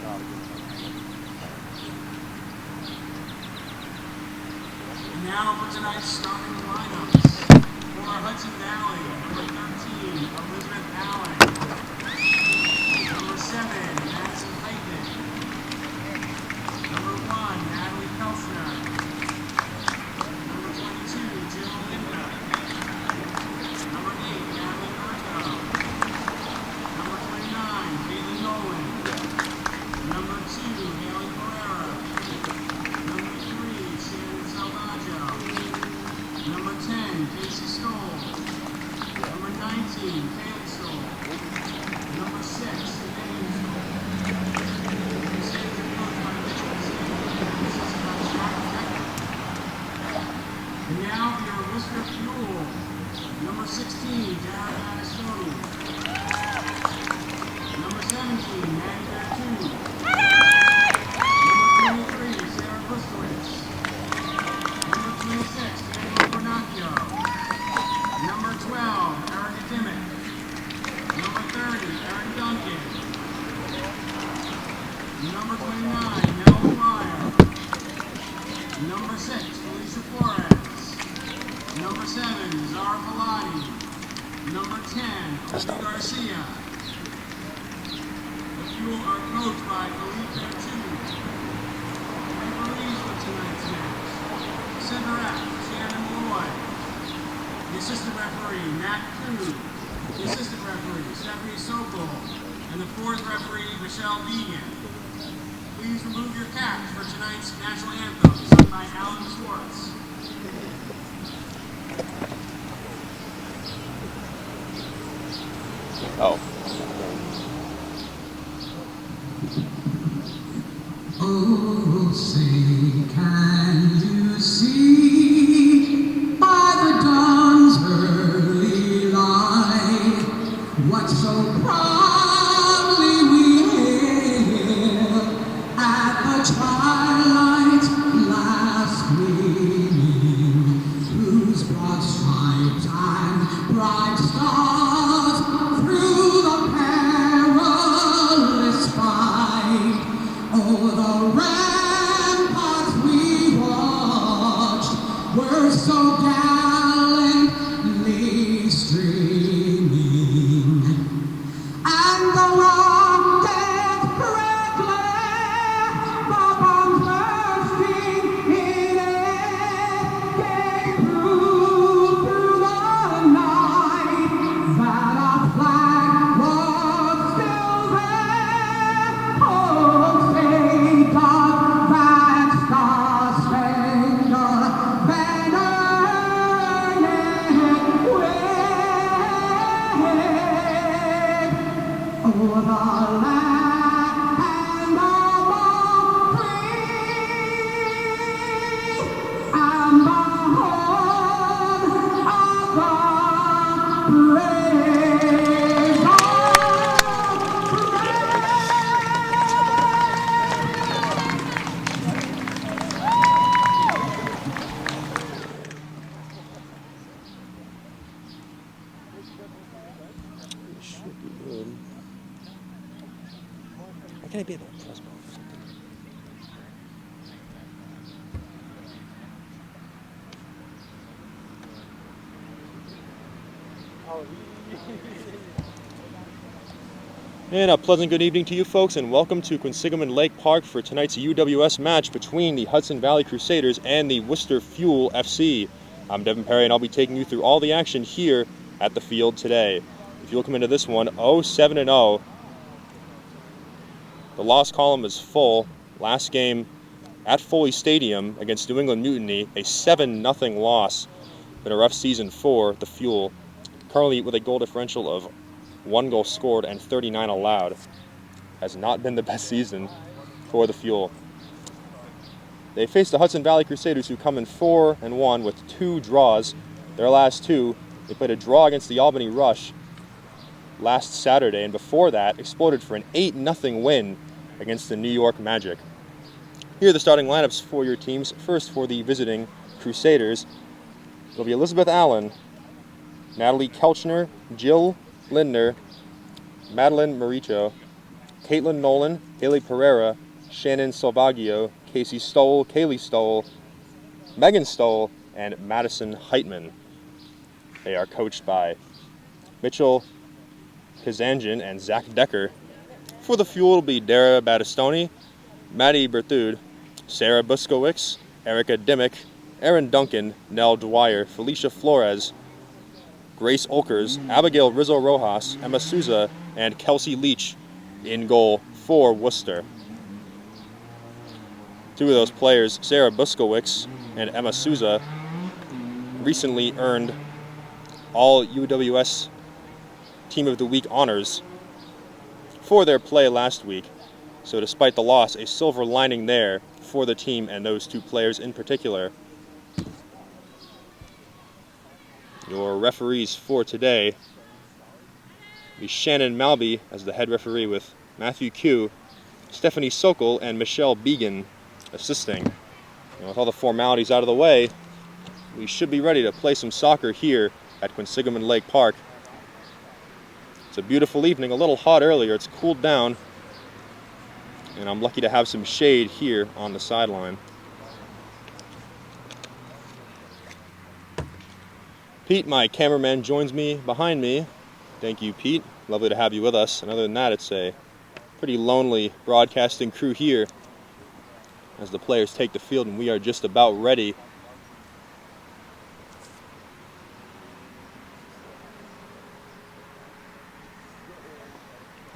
Now for tonight's starting lineups. For Hudson Valley, number 13, Elizabeth Allen. Number 7, Madison Hyken. Number 1, Natalie Kelsner. Number 22, Jill Linda. Number 8, Natalie Marco. Number 29, Caitlin Nolan. Number 2, Haley Pereira. Number 3, Shannon Salvaggio. Number 10, Casey Stoll. Number 19, Kaylee Stoll. Number 6, Elaine Stoll. And now for your WorcFuel, number 16, Jared Anastoni. Number 17, Maddie Bertu. Number 23, Sarah Puskowitz. Number 26, Daniel Bernacchio. Number 12, Erica Dimmick. Number 30, Erin Duncan. Number 29, Mel Meyer. Number 6, Felicia Flores. Number 7, Zara Pilati. Number 10, Olivia Garcia. The Fuel are coached by Khalid Bertu. Referees for tonight's match: Center F, Shannon Malloy. The assistant referee, Matt Crew. The assistant referee, Stephanie Sokol. And the fourth referee, Michelle Vegan. Please remove your caps for tonight's national anthem, sung by Alan Schwartz. Oh. Oh, say, can you see by the dawn's early light what so proudly we hailed at the twilight's last gleaming, whose broad stripes and bright stars through the perilous fight o'er the ramparts we watched were so gallantly streaming, and the rocket's red glare, the bombs bursting in air, gave proof through the night that our flag was still there. Oh, say does that star-spangled banner yet wave o'er the land of the free and the home of the brave? Should be good. Why can't I be able to press button or something? And a pleasant good evening to you folks, and welcome to Quinsigamond Lake Park for tonight's UWS match between the Hudson Valley Crusaders and the WorcFuel FC. I'm Devin Perry, and I'll be taking you through all the action here at the field today. If you look into this one, 0-7-0. The loss column is full. Last game at Foley Stadium against New England Mutiny, a 7-0 loss. Been a rough season for the Fuel. Currently with a goal differential of 1 goal scored and 39 allowed. Has not been the best season for the Fuel. They face the Hudson Valley Crusaders, who come in 4-1 with 2 draws. Their last 2, they played a draw against the Albany Rush last Saturday, and before that exploded for an 8-0 win against the New York Magic. Here are the starting lineups for your teams. First, for the visiting Crusaders, it'll be Elizabeth Allen, Natalie Kelchner, Jill Lindner, Madeline Maricho, Caitlin Nolan, Haley Pereira, Shannon Salvaggio, Casey Stoll, Kaylee Stoll, Megan Stoll, and Madison Heitman. They are coached by Mitchell Kazanjian and Zach Decker. For the Fuel, it'll be Dara Battistoni, Maddie Berthude, Sarah Buskowicz, Erica Dimmick, Aaron Duncan, Nell Dwyer, Felicia Flores, Grace Olkers, Abigail Rizzo Rojas, Emma Souza, and Kelsey Leach in goal for Worcester. Two of those players, Sarah Buskowicz and Emma Souza, recently earned all UWS Team of the Week honors for their play last week. So despite the loss, a silver lining there for the team and those two players in particular. Your referees for today be Shannon Malby as the head referee with Matthew Q, Stephanie Sokol, and Michelle Began assisting. And with all the formalities out of the way, we should be ready to play some soccer here at Quinsigamond Lake Park. It's a beautiful evening, a little hot earlier, it's cooled down, and I'm lucky to have some shade here on the sideline. Pete, my cameraman, joins me behind me. Thank you, Pete. Lovely to have you with us. And other than that, it's a pretty lonely broadcasting crew here as the players take the field, and we are just about ready.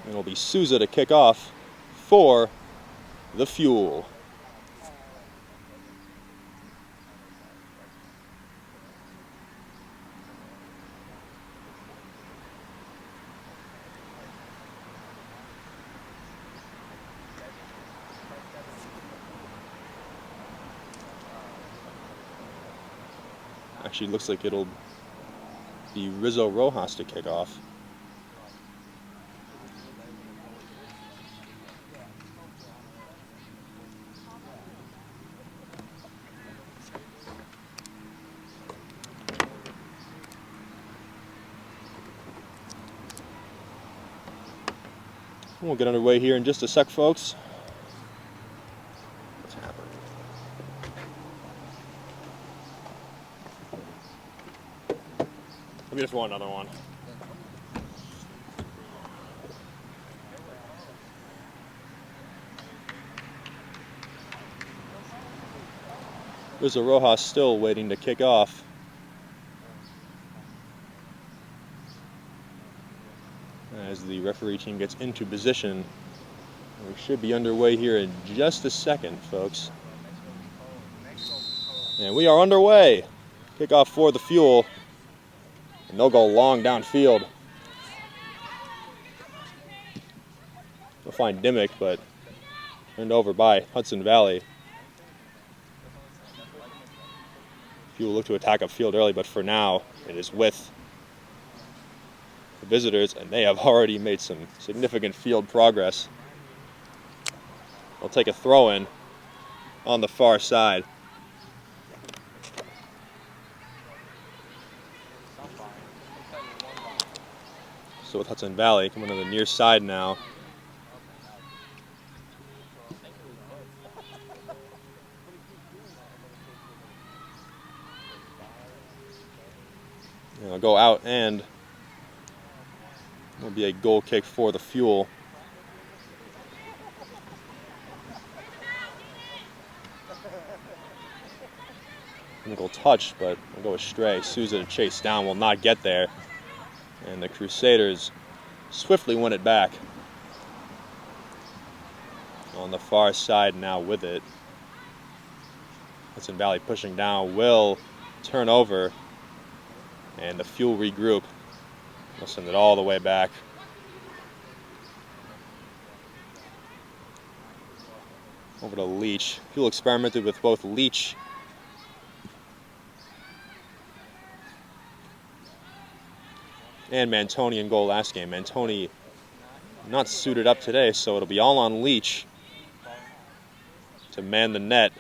And it'll be Souza to kick off for the Fuel. Actually, looks like it'll be Rizzo Rojas to kick off. We'll get underway here in just a sec, folks. What's happening? Let me just roll another one. Rizzo Rojas still waiting to kick off. As the referee team gets into position. We should be underway here in just a second, folks. And we are underway. Kickoff for the Fuel. And they'll go long downfield. We'll find Dimmick, but turned over by Hudson Valley. Fuel look to attack upfield early, but for now, it is with the visitors, and they have already made some significant field progress. They'll take a throw-in on the far side. So with Hudson Valley coming to the near side now. And they'll go out, and will be a goal kick for the Fuel. Nickel touch, but will go astray. Souza to chase down, will not get there. And the Crusaders swiftly win it back. On the far side now with it. Hudson Valley pushing down, will turn over. And the Fuel regroup. They'll send it all the way back. Over to Leach. Fuel experimented with both Leach and Mantoni in goal last game. Mantoni not suited up today, so it'll be all on Leach to man the net.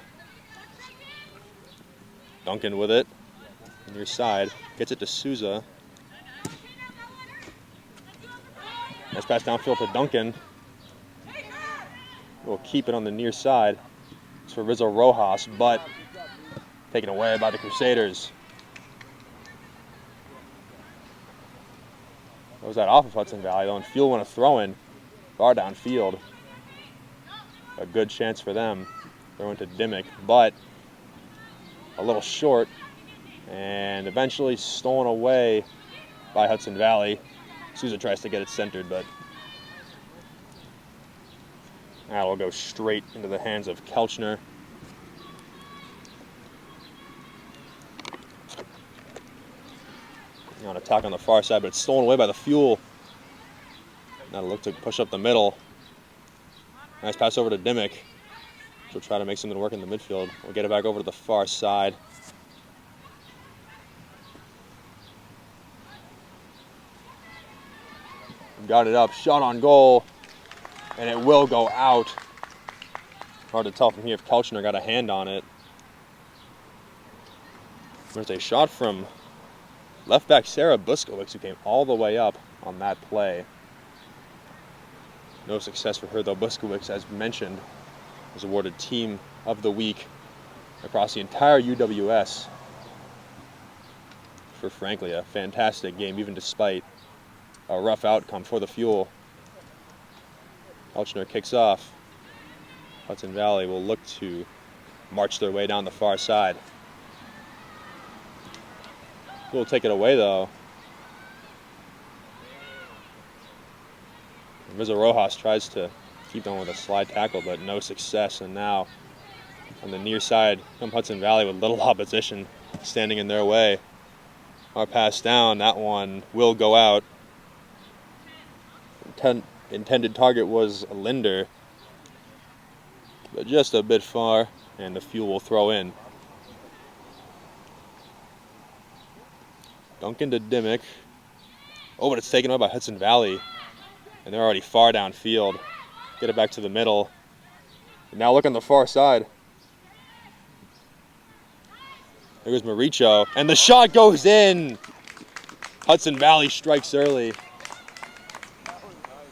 Duncan with it. Near side. Gets it to Souza. Nice pass downfield to Duncan. will keep it on the near side. It's for Rizzo Rojas, but taken away by the Crusaders. What was that off of Hudson Valley, though? And Fuel want to throw in far downfield. A good chance for them. Throw into Dimmick, but a little short, and eventually stolen away by Hudson Valley. Souza tries to get it centered, but that will go straight into the hands of Kelchner. On attack on the far side, but it's stolen away by the Fuel. Now to look to push up the middle. Nice pass over to Dimmick. She'll try to make something work in the midfield. We'll get it back over to the far side. Got it up, shot on goal, and it will go out. Hard to tell from here if Kelchner got a hand on it. There's a shot from left back Sarah Buskowicz, who came all the way up on that play. No success for her, though. Buskowicz, as mentioned, was awarded Team of the Week across the entire UWS for, frankly, a fantastic game, even despite a rough outcome for the Fuel. Kelchner kicks off. Hudson Valley will look to march their way down the far side. We'll take it away, though. Rizzo Rojas tries to keep on with a slide tackle, but no success. And now on the near side come Hudson Valley with little opposition standing in their way. Our pass down, that one will go out. Intended target was Linder, but just a bit far, and the Fuel will throw in. Duncan to Dimmick. Oh, but it's taken away by Hudson Valley, and they're already far downfield. Get it back to the middle. And now look on the far side. There's Maricho, and the shot goes in. Hudson Valley strikes early.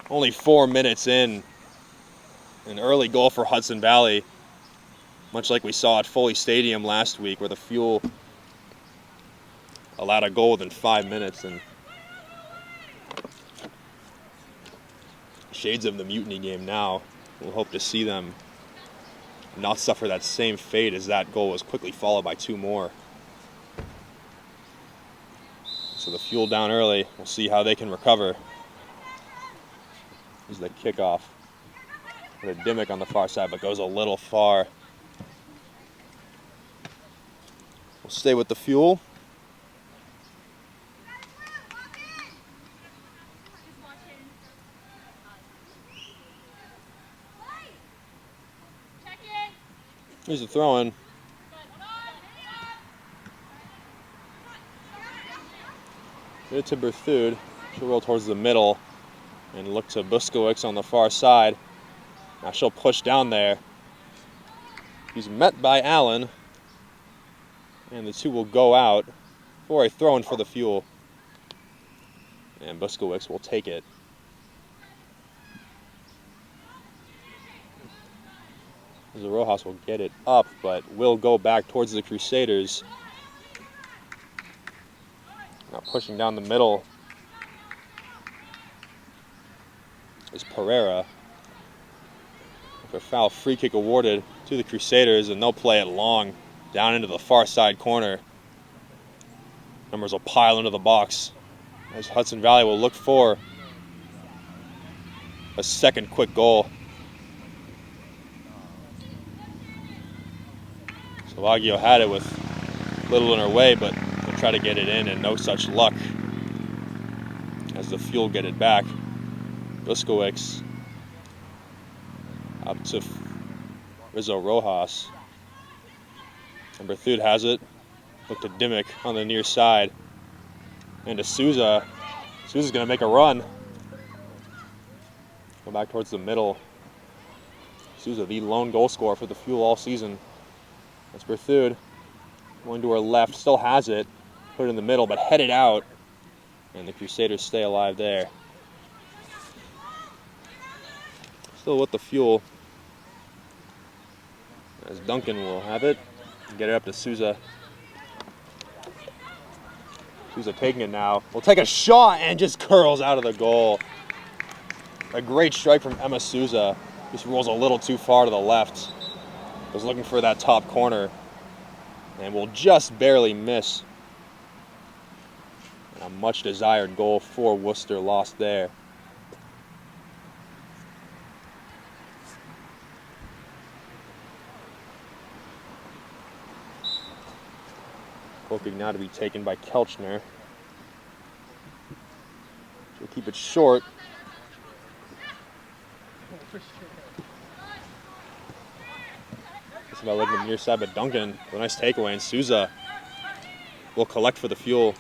Only 4 minutes in. An early goal for Hudson Valley, much like we saw at Foley Stadium last week, where the Fuel allowed a goal within 5 minutes. And shades of the Mutiny game now. We'll hope to see them not suffer that same fate, as that goal was quickly followed by 2 more. So the Fuel down early. We'll see how they can recover. Here's the kickoff. With a Dimmick on the far side, but goes a little far. We'll stay with the Fuel. Here's the throw-in. Get it to Berthud. She'll roll towards the middle and look to Buskowicz on the far side. Now she'll push down there. He's met by Allen, and the two will go out for a throw-in for the Fuel. And Buskowicz will take it. The Rojas will get it up, but will go back towards the Crusaders. Now pushing down the middle is Pereira. A foul free kick awarded to the Crusaders, and they'll play it long down into the far side corner. Numbers will pile into the box as Hudson Valley will look for a second quick goal. Salvaggio had it with little in her way, but they'll try to get it in, and no such luck as the Fuel get it back. Buskowicz up to Rizzo Rojas. And Berthud has it. Look to Dimmick on the near side. And to Souza. Souza's going to make a run. Go back towards the middle. Souza, the lone goal scorer for the Fuel all season. That's Berthud. Going to her left. Still has it. Put it in the middle, but headed out. And the Crusaders stay alive there. Still with the Fuel. As Duncan will have it. Get it up to Souza. Souza taking it now. Will take a shot and just curls out of the goal. A great strike from Emma Souza. Just rolls a little too far to the left. Was looking for that top corner and will just barely miss. And a much desired goal for Worcester lost there. Hoping now to be taken by Kelchner. She'll keep it short. It's about looking to the near side, but Duncan with a nice takeaway, and Souza will collect for the Fuel.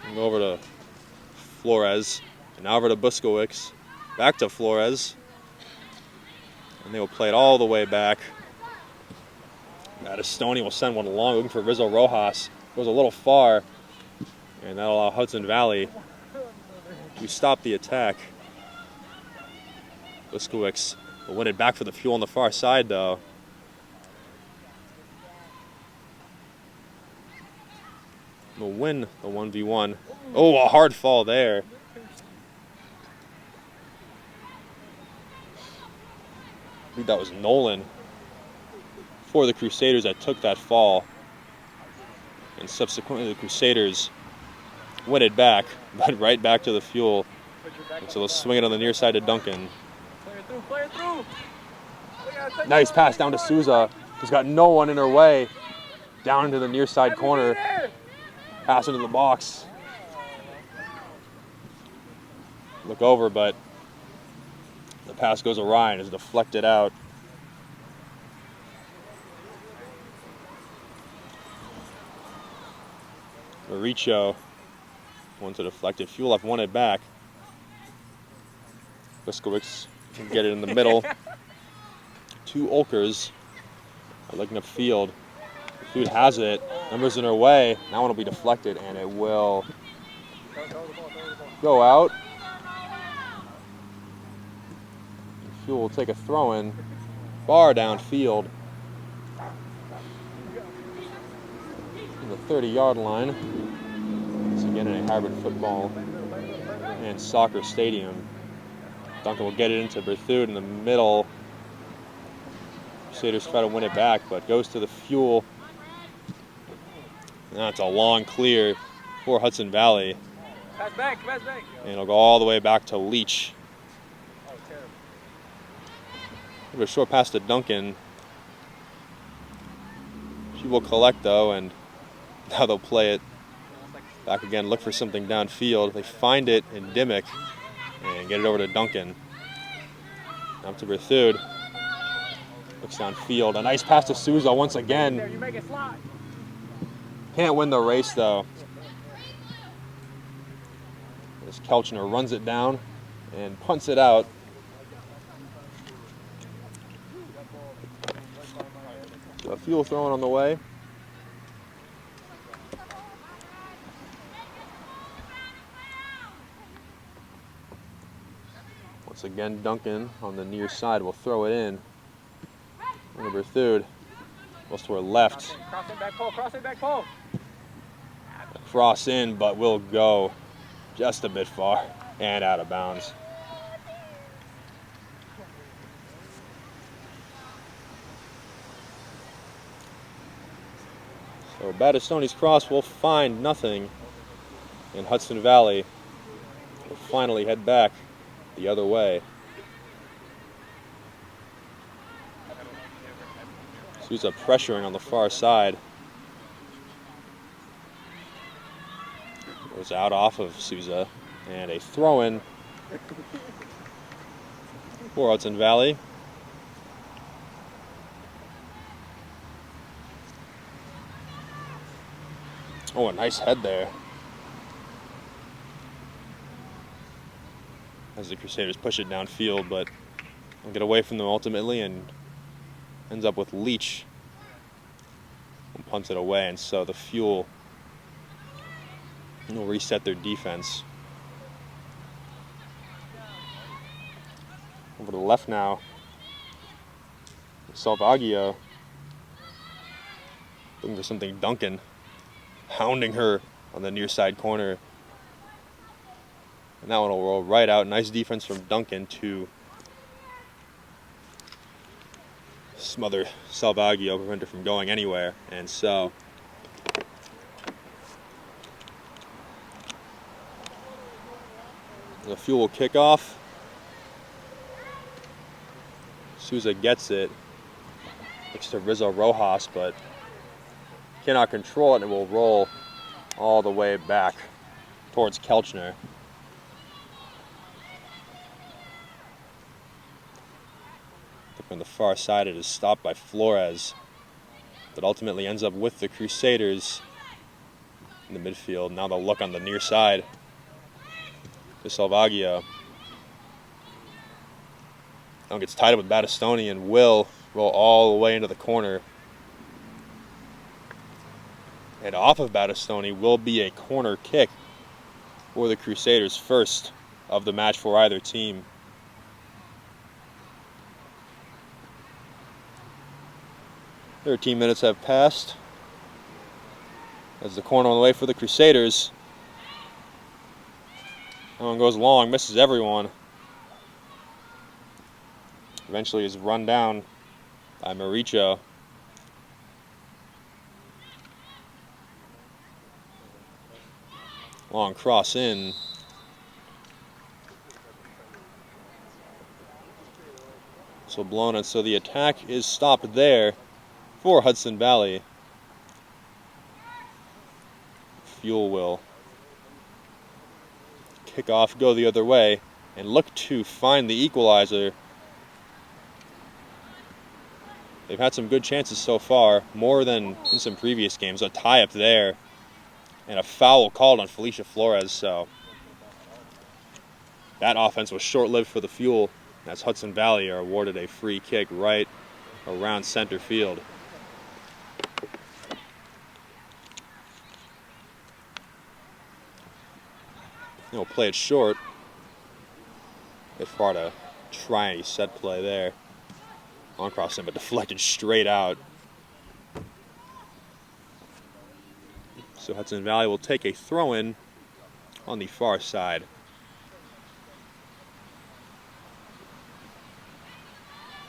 And go over to Flores, and now over to Buskowicz. Back to Flores. And they will play it all the way back. Stoney will send one long, looking for Rizzo Rojas. Goes a little far, and that'll allow Hudson Valley to stop the attack. Buskowicz will win it back for the Fuel on the far side, though. Will win the 1v1. Oh, a hard fall there. I think that was Nolan for the Crusaders that took that fall. And subsequently the Crusaders win it back, but right back to the Fuel. And so they'll swing it on the near side to Duncan. Play it through. Nice pass down to Souza, who's got no one in her way. Down into the near side corner. Pass into the box. Look over, but the pass goes awry and is deflected out. Maricho wants to deflect it. Fuel have won it back. Buskowicz can get it in the middle. Two Olkers are looking upfield. Dude has it. Numbers in her way. Now one will be deflected, and it will go out. Fuel will take a throw-in. Far downfield. In the 30-yard line. It's again in a hybrid football and soccer stadium. Duncan will get it into Berthoud in the middle. Crusaders try to win it back, but goes to the Fuel. That's a long clear for Hudson Valley. Pass back, pass back. And it'll go all the way back to Leach. Oh, terrible. Give it a short pass to Duncan. She will collect though, and now they'll play it back again. Look for something downfield. They find it in Dimmick and get it over to Duncan. Up to Berthoud. Looks downfield. A nice pass to Souza once again. There, you make it slide. Can't win the race though. As Kelchner runs it down and punts it out. A Fuel throwing on the way. Once again, Duncan on the near side will throw it in. Number third, goes to her left. Cross in, back pole, cross in, back pole. Cross in, but will go just a bit far and out of bounds. So Battistoni's cross will find nothing, and Hudson Valley will finally head back the other way. Souza pressuring on the far side. Goes out off of Souza, and a throw-in for Hudson Valley. Oh, a nice head there. As the Crusaders push it downfield, but will get away from them ultimately and ends up with Leach. And punts it away, and so the Fuel will reset their defense. Over to the left now. Salvaggio looking for something. Duncan hounding her on the near side corner. And that one will roll right out. Nice defense from Duncan to smother Salvaggio, prevent her from going anywhere. And so the Fuel will kick off. Souza gets it. Looks to Rizzo Rojas, but cannot control it, and it will roll all the way back towards Kelchner. On the far side, it is stopped by Flores, but ultimately ends up with the Crusaders in the midfield. Now they'll look on the near side to Salvaggio. Now gets tied up with Battistoni and will roll all the way into the corner. And off of Battistoni will be a corner kick for the Crusaders, first of the match for either team. There 13 minutes have passed as the corner on the way for the Crusaders. That one goes long, misses everyone. Eventually is run down by Mauricio. Long cross in. So blown, and so the attack is stopped there for Hudson Valley. Fuel will kick off, go the other way, and look to find the equalizer. They've had some good chances so far, more than in some previous games. A tie-up there, and a foul called on Felicia Flores, so that offense was short-lived for the Fuel, as Hudson Valley are awarded a free kick right around center field. He'll play it short. Bit far to try any set play there. On cross in, but deflected straight out. So Hudson Valley will take a throw-in on the far side.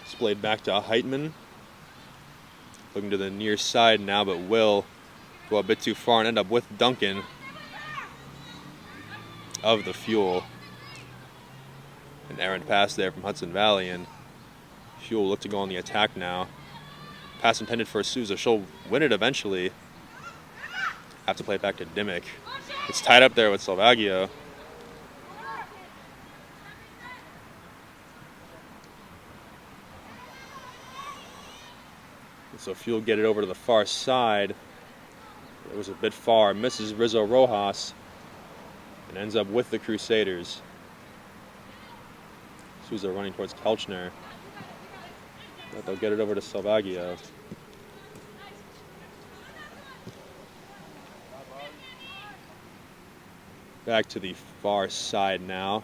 Displayed back to Heitman. Looking to the near side now, but will go a bit too far and end up with Duncan of the Fuel. An errant pass there from Hudson Valley, and Fuel look to go on the attack now. Pass intended for Souza. She'll win it eventually. Have to play it back to Dimmick. It's tied up there with Salvaggio. So Fuel get it over to the far side. It was a bit far. Misses Rizzo Rojas and ends up with the Crusaders. Souza running towards Kelchner. But they'll get it over to Salvaggio. Back to the far side now.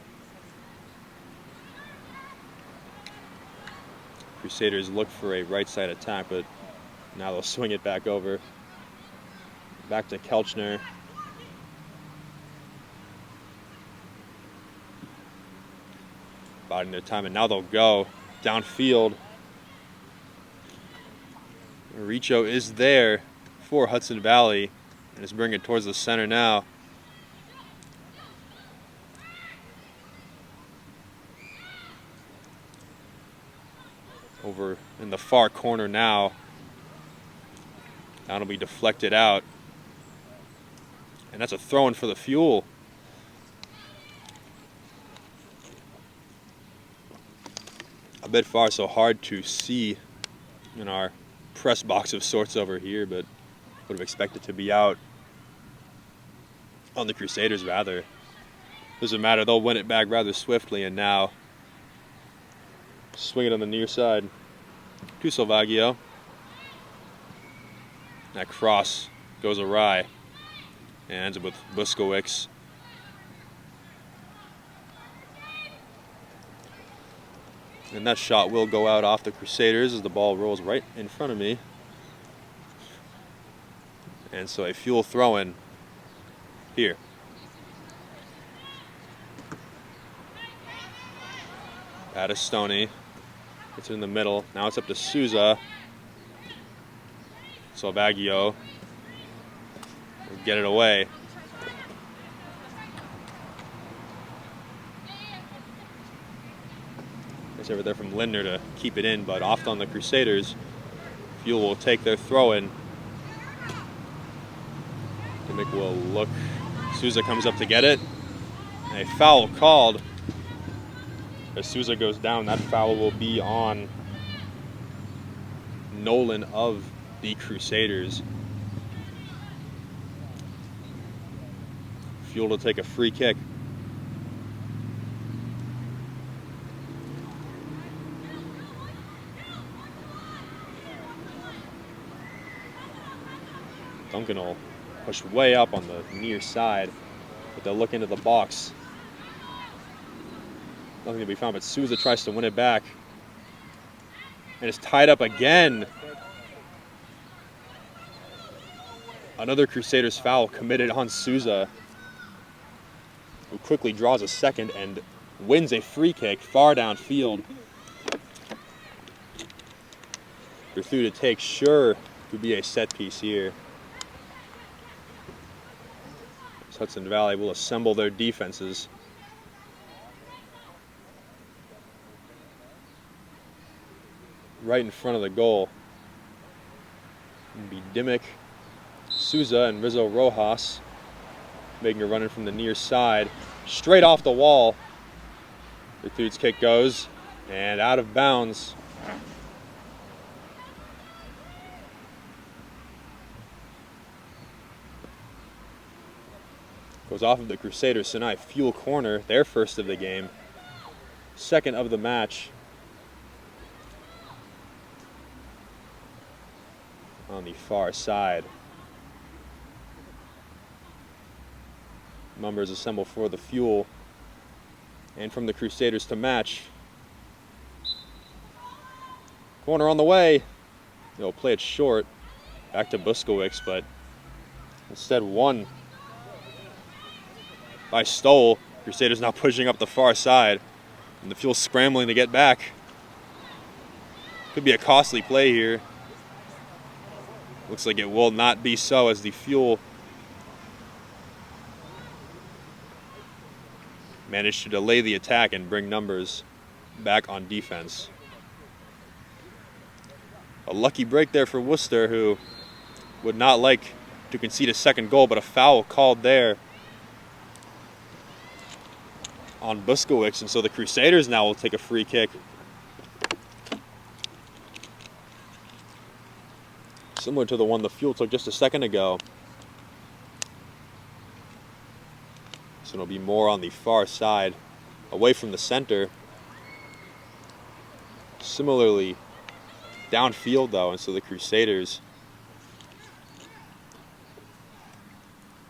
Crusaders look for a right side attack, but now they'll swing it back over. Back to Kelchner. Biding their time, and now they'll go downfield. Mauricio is there for Hudson Valley and is bringing it towards the center now. Over in the far corner now. That'll be deflected out. And that's a throw-in for the Fuel. A bit far, so hard to see in our press box of sorts over here, but would have expected to be out on the Crusaders rather. Doesn't matter, they'll win it back rather swiftly, and now swing it on the near side to Salvaggio. That cross goes awry and ends up with And that shot will go out off the Crusaders as the ball rolls right in front of me. And so a Fuel throw-in here. Battistoni gets it in the middle. Now it's up to Souza. Salvaggio will get it away. Nice over there from Lindner to keep it in, but off on the Crusaders. Fuel will take their throw-in. Dimmick will look. Souza comes up to get it. A foul called. As Souza goes down, that foul will be on Nolan of the Crusaders. Fuel to take a free kick. Duncan will push way up on the near side, but they'll look into the box. Nothing to be found, but Souza tries to win it back. And it's tied up again. Another Crusaders foul committed on Souza, who quickly draws a second and wins a free kick far downfield. Berthu to take, sure to be a set piece here. Hudson Valley will assemble their defenses. Right in front of the goal. It'll be Dimmick, Souza, and Rizzo Rojas making a run in from the near side. Straight off the wall. Berthude's kick goes, and out of bounds. Goes off of the Crusaders tonight. Fuel corner, their first of the game. Second of the match. On the far side. Numbers assemble for the Fuel. And from the Crusaders to match. Corner on the way. They'll play it short. Back to Buskowicz, but instead won by Stoll. Crusaders now pushing up the far side. And the Fuel scrambling to get back. Could be a costly play here. Looks like it will not be so, as the Fuel managed to delay the attack and bring Numbers back on defense. A lucky break there for Worcester, who would not like to concede a second goal, but a foul called there on Buskowicz, and so the Crusaders now will take a free kick. Similar to the one the Fuel took just a second ago. So it'll be more on the far side, away from the center. Similarly, downfield though, and so the Crusaders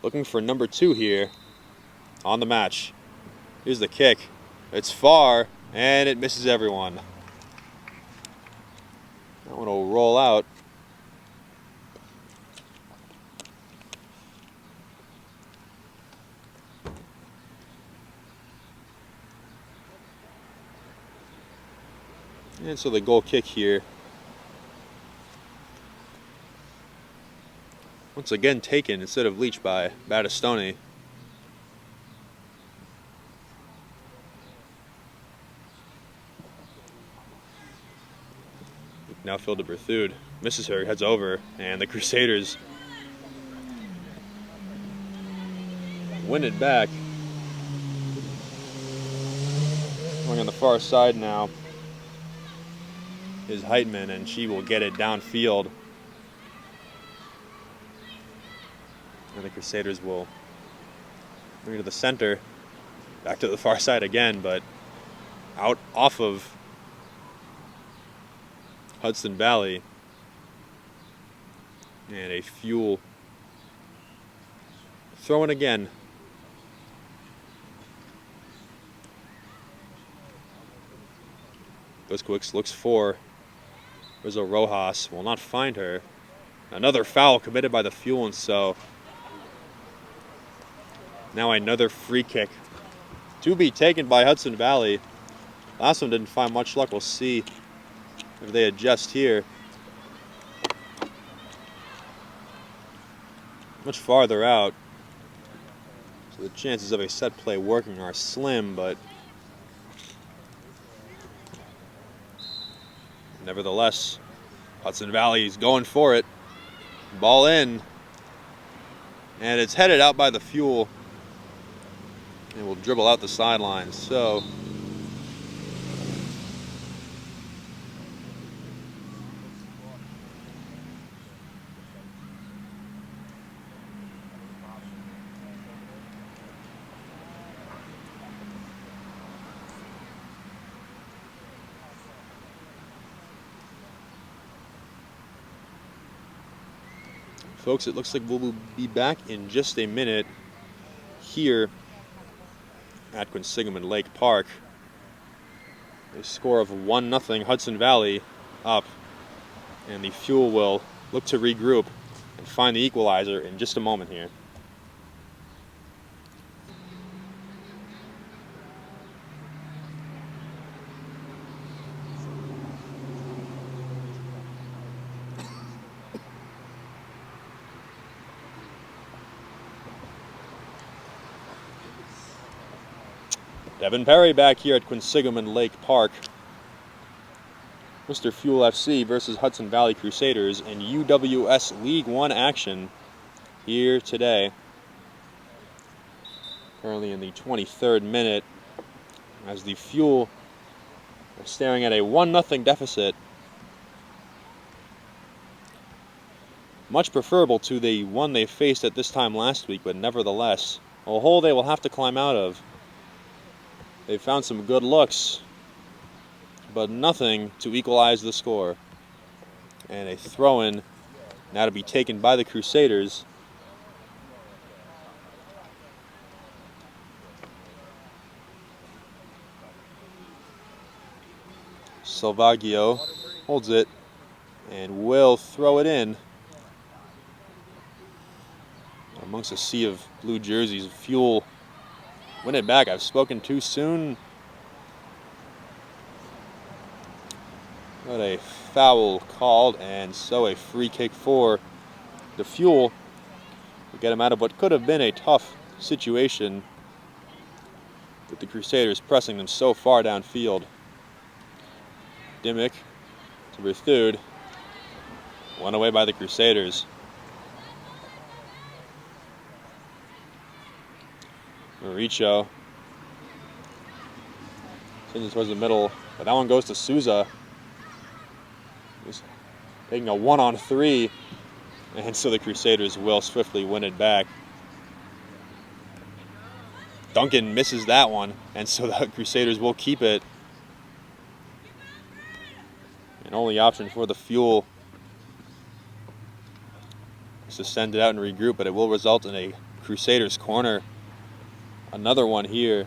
looking for number 2 here on the match. Here's the kick. It's far, and it misses everyone. That one will roll out. And so the goal kick here, once again taken instead of Leach by Battistoni. Now filled to Berthude. Misses her, heads over, and the Crusaders win it back. Going on the far side now is Heitman, and she will get it downfield. And the Crusaders will bring it to the center. Back to the far side again, but out off of Hudson Valley. And a Fuel throw in again. Busquix looks for Rizzo Rojas. Will not find her. Another foul committed by the Fuel, and so now another free kick to be taken by Hudson Valley. Last one didn't find much luck. We'll see if they adjust here. Much farther out, so the chances of a set play working are slim, but nevertheless, Hudson Valley's going for it. Ball in, and it's headed out by the Fuel, and will dribble out the sidelines. So folks, it looks like we'll be back in just a minute here at Quinsigamond Lake Park. A score of 1-0, Hudson Valley up, and the Fuel will look to regroup and find the equalizer in just a moment here. Devin Perry back here at Quinsigamond Lake Park. Mr. Fuel FC versus Hudson Valley Crusaders in UWS League One action here today. Currently in the 23rd minute, as the Fuel are staring at a 1-0 deficit. Much preferable to the one they faced at this time last week, but nevertheless, a hole they will have to climb out of. They found some good looks, but nothing to equalize the score. And a throw-in now to be taken by the Crusaders. Salvaggio holds it and will throw it in. Amongst a sea of blue jerseys, Fuel win it back. I've spoken too soon. What a foul called, and so a free kick for the Fuel to get him out of what could have been a tough situation with the Crusaders pressing them so far downfield. Dimmick to Berthud. Won away by the Crusaders. Maricho sends it towards the middle, but that one goes to Souza. He's taking a 1-on-3, and so the Crusaders will swiftly win it back. Duncan misses that one, and so the Crusaders will keep it. An only option for the Fuel is to send it out and regroup, but it will result in a Crusaders corner. Another one here.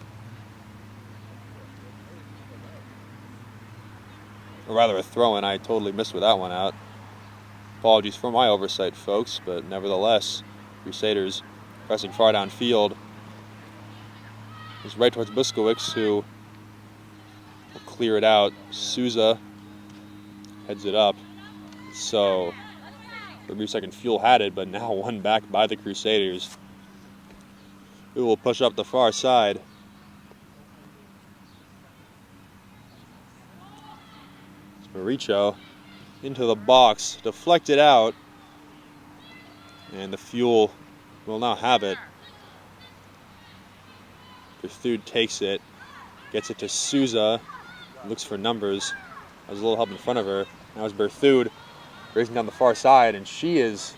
Or rather a throw-in. I totally missed with that one out. Apologies for my oversight, folks, but nevertheless, Crusaders pressing far downfield. It's right towards Busquix, who will clear it out. Souza heads it up. So, for a brief second, Fuel had it, but now won back by the Crusaders, who will push up the far side. It's Maricho into the box, deflected out, and the Fuel will now have it. Berthud takes it, gets it to Souza, looks for numbers. Has a little help in front of her. Now it's Berthud racing down the far side, and she is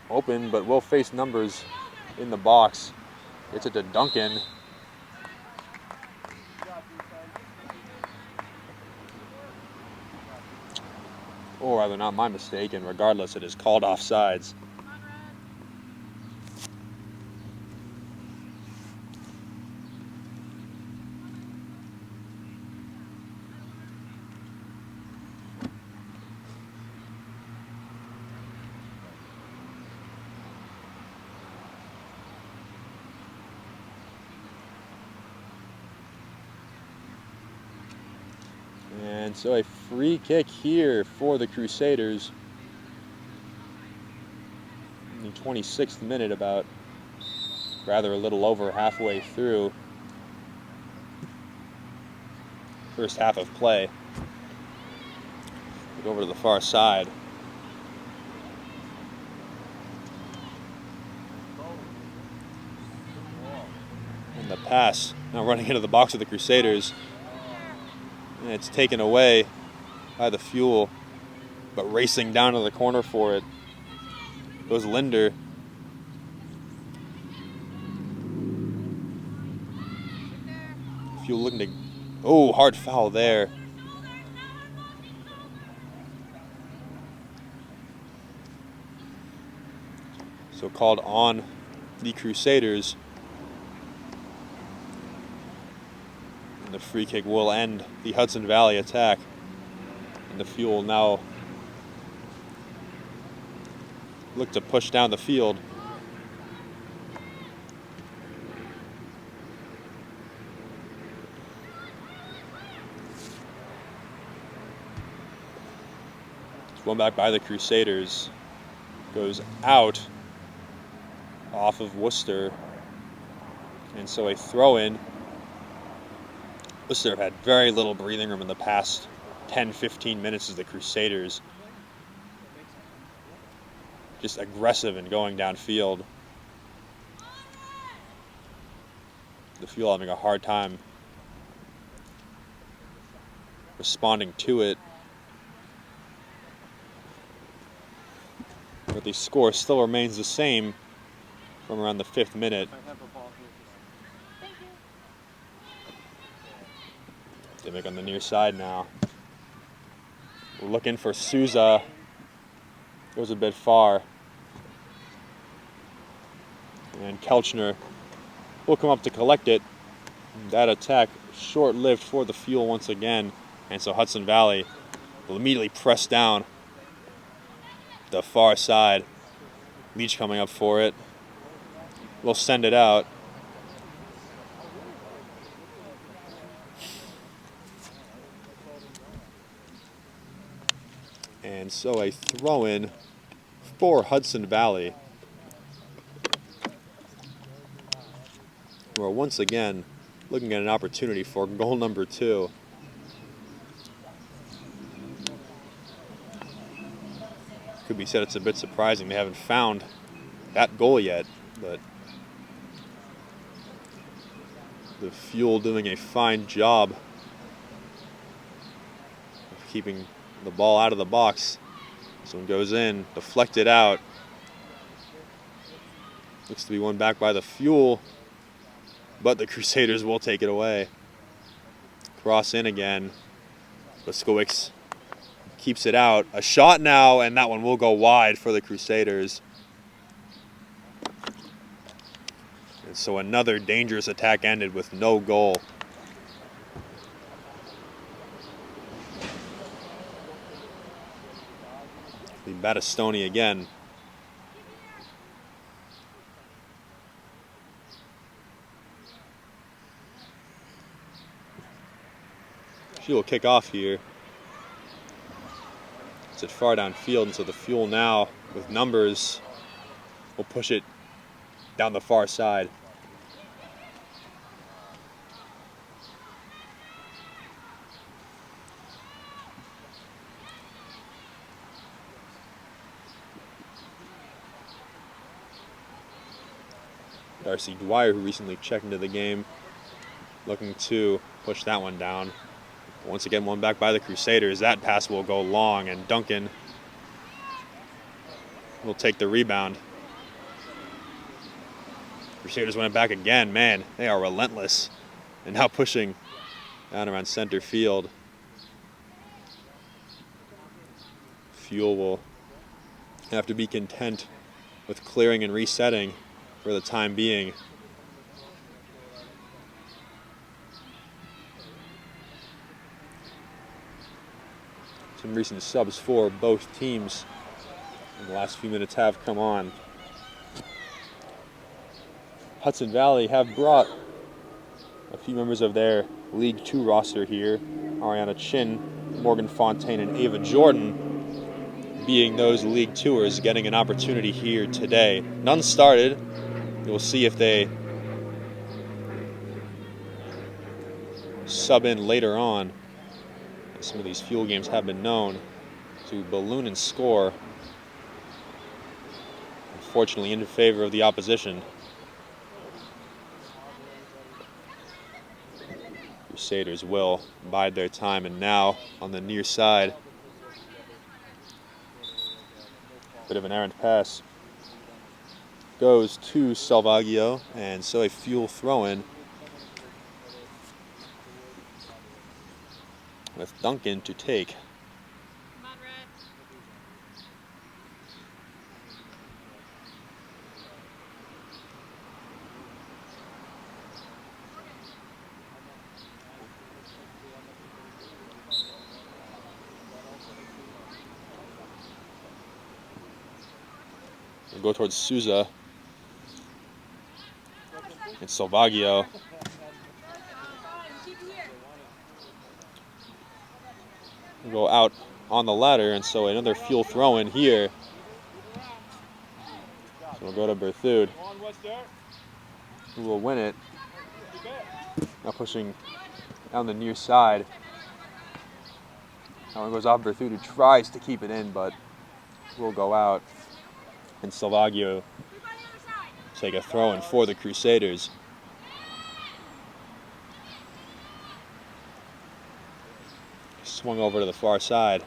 open, but will face numbers in the box. Gets it to Duncan. Or rather, not my mistake, and regardless, it is called offsides. And so a free kick here for the Crusaders. In the 26th minute, about rather a little over halfway through first half of play. Look over to the far side. And the pass now running into the box of the Crusaders. And it's taken away by the Fuel, but racing down to the corner for it goes Linder. Fuel looking to, oh, hard foul there. So called on the Crusaders. And the free kick will end the Hudson Valley attack. And the Fuel now look to push down the field. It's one back by the Crusaders. Goes out off of Worcester. And so a throw in. Worcester have had very little breathing room in the past 10-15 minutes as the Crusaders just aggressive and going downfield. The Fuel having a hard time responding to it. But the score still remains the same from around the 5th minute. They make on the near side now. We're looking for Souza. Goes a bit far. And Kelchner will come up to collect it. That attack short-lived for the Fuel once again. And so Hudson Valley will immediately press down the far side. Leach coming up for it. We'll send it out. And so a throw-in for Hudson Valley. We're once again looking at an opportunity for goal number 2. Could be said it's a bit surprising they haven't found that goal yet, but the Fuel doing a fine job of keeping the ball out of the box. This one goes in, deflected out. Looks to be one back by the Fuel, but the Crusaders will take it away. Cross in again. Boskowicz keeps it out. A shot now, and that one will go wide for the Crusaders. And so another dangerous attack ended with no goal. Battistoni again. She will kick off here. It's it far downfield, and so the Fuel now, with numbers, will push it down the far side. Darcy Dwyer, who recently checked into the game, looking to push that one down. Once again, one back by the Crusaders. That pass will go long, and Duncan will take the rebound. Crusaders went back again. Man, they are relentless. And now pushing down around center field. Fuel will have to be content with clearing and resetting for the time being. Some recent subs for both teams in the last few minutes have come on. Hudson Valley have brought A few members of their League Two roster here, Ariana Chin, Morgan Fontaine, and Ava Jordan, being those League Tours, getting an opportunity here today. None started. We'll see if they sub in later on. Some of these Fuel games have been known to balloon and score, unfortunately in favor of the opposition. Crusaders will bide their time, and now on the near side, bit of an errant pass goes to Salvaggio, and so a Fuel throw-in with Duncan to take. We'll go towards Souza. It's Salvaggio. We'll go out on the ladder, and so another Fuel throw-in here. So we'll go to Berthoud, who will win it. Now pushing down the near side. That one goes off Berthoud, who tries to keep it in, but will go out. And Salvaggio take a throw-in for the Crusaders. Swung over to the far side.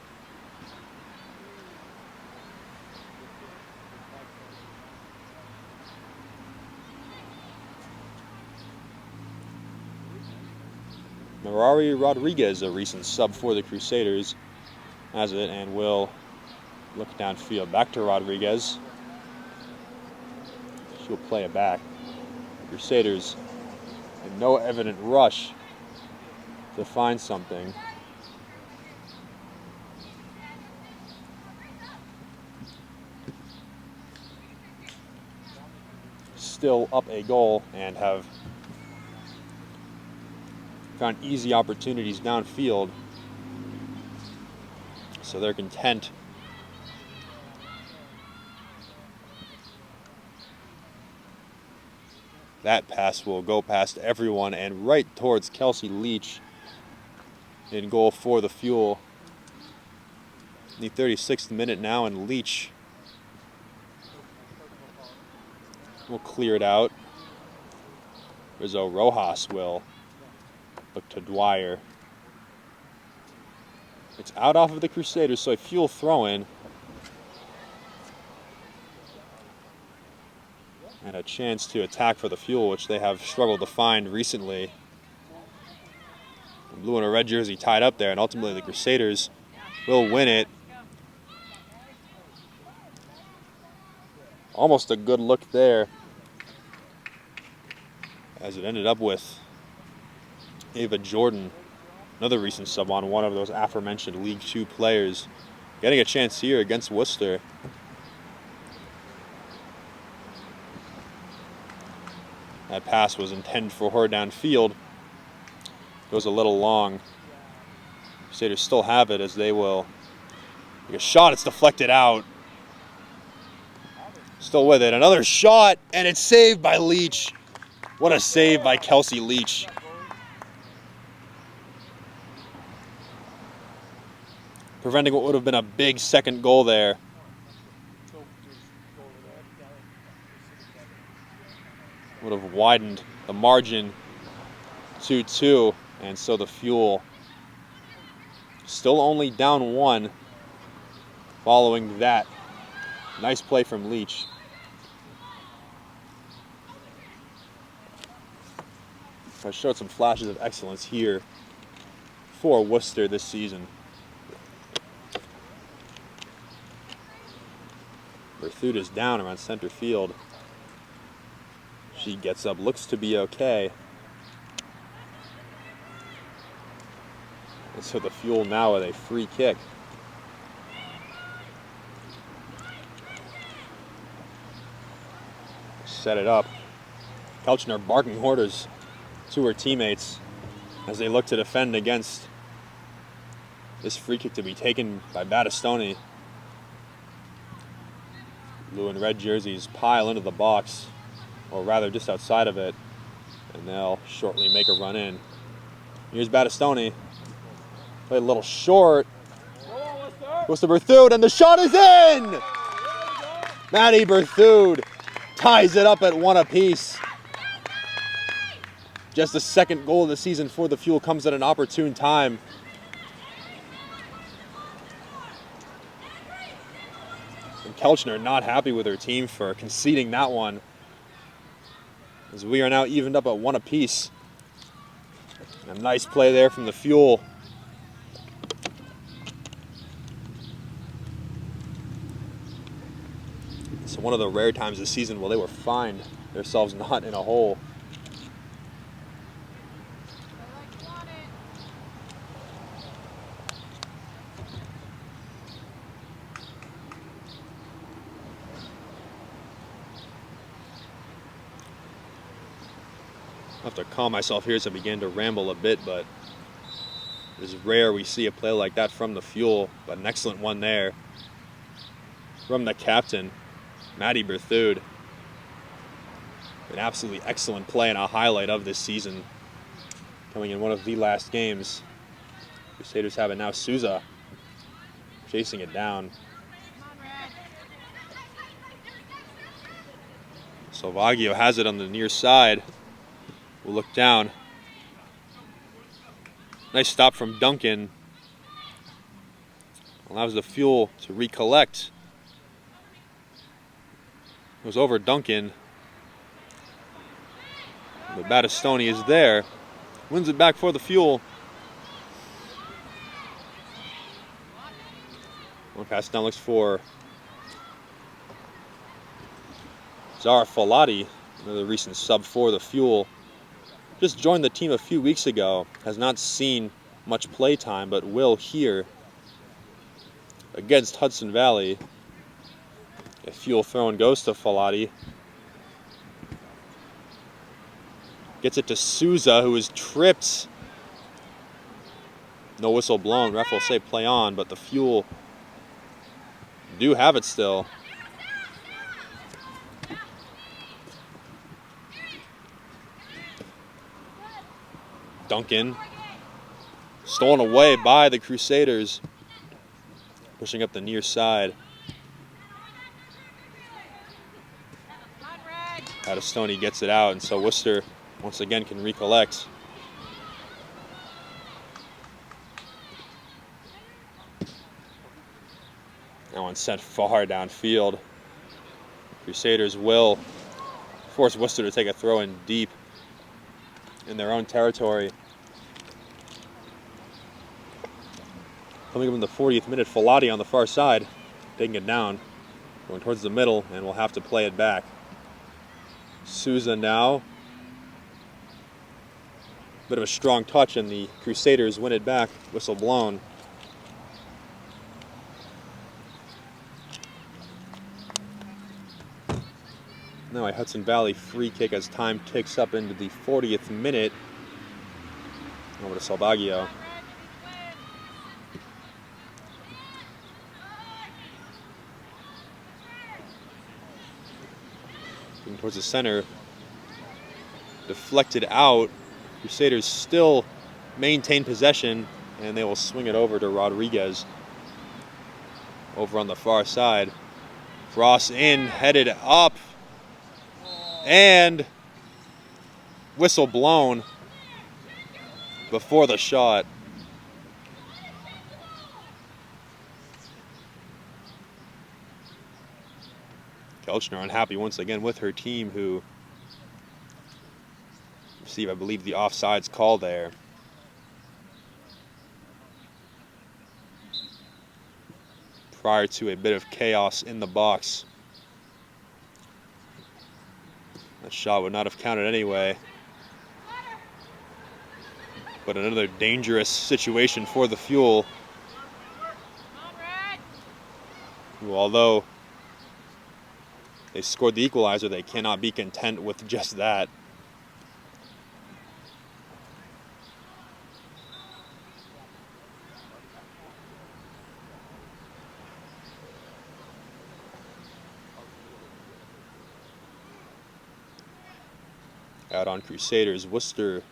Merari Rodriguez, a recent sub for the Crusaders, has it and will look downfield. Back to Rodriguez. She'll play it back. Crusaders in no evident rush to find something. Still up a goal and have found easy opportunities downfield, so they're content that pass will go past everyone and right towards Kelsey Leach in goal for the Fuel. The 36th minute now, and Leach will clear it out. Rizzo Rojas will look to Dwyer. It's out off of the Crusaders, so a Fuel throw-in. And a chance to attack for the Fuel, which they have struggled to find recently. The blue and a red jersey tied up there, and ultimately the Crusaders will win it. Almost a good look there, as it ended up with Ava Jordan, another recent sub on one of those aforementioned League Two players, getting a chance here against Worcester. That pass was intended for her downfield. Goes a little long. Crusaders still have it as they will take a shot. It's deflected out. Still with it. Another shot, and it's saved by Leach. What a save by Kelsey Leach. Preventing what would have been a big second goal there. Would have widened the margin 2-2, and so the Fuel still only down one following that. Nice play from Leach. I showed some flashes of excellence here for Worcester this season. Berthoud is down around center field. She gets up, looks to be okay. And so the Fuel now with a free kick. Set it up. Kelchner barking orders to her teammates as they look to defend against this free kick to be taken by Battistoni. Blue and red jerseys pile into the box, or rather just outside of it, and they'll shortly make a run in. Here's Battistoni. Played a little short. Goes to Berthoud, and the shot is in! Maddie Berthoud ties it up at 1 apiece. Just the second goal of the season for the Fuel comes at an opportune time. And Kelchner not happy with her team for conceding that one, as we are now evened up at 1 apiece. A nice play there from the Fuel. So one of the rare times this season where they were find themselves not in a hole. I have to calm myself here as I begin to ramble a bit, but it is rare we see a play like that from the Fuel, but an excellent one there from the captain, Maddie Berthoud. An absolutely excellent play and a highlight of this season, coming in one of the last games. Crusaders have it now. Souza chasing it down. Salvaggio has it on the near side. We'll look down. Nice stop from Duncan. Allows the Fuel to recollect. Goes over Duncan. But Battistoni is there. Wins it back for the Fuel. One pass down looks for Zara Falati, another recent sub for the Fuel. Just joined the team a few weeks ago, has not seen much play time, but will here against Hudson Valley. A Fuel throw and goes to Falati. Gets it to Souza, who is tripped. No whistle blown. Ref will say play on, but the Fuel do have it still. Duncan, stolen away by the Crusaders, pushing up the near side. Battistoni gets it out, and so Worcester once again can recollect. That one sent far downfield. Crusaders will force Worcester to take a throw in deep in their own territory. Coming up in the 40th minute, Falati on the far side, taking it down, going towards the middle, and we'll have to play it back. Souza now. Bit of a strong touch, and the Crusaders win it back. Whistle blown. Now a Hudson Valley free kick as time ticks up into the 40th minute. Over to Salvaggio. Looking towards the center. Deflected out. Crusaders still maintain possession, and they will swing it over to Rodriguez. Over on the far side. Cross in, headed up. And whistle blown before the shot. Kelchner unhappy once again with her team, who received, I believe, the offsides call there. Prior to a bit of chaos in the box. That shot would not have counted anyway. But another dangerous situation for the Fuel, who, although they scored the equalizer, they cannot be content with just that. out on Crusaders. Worcester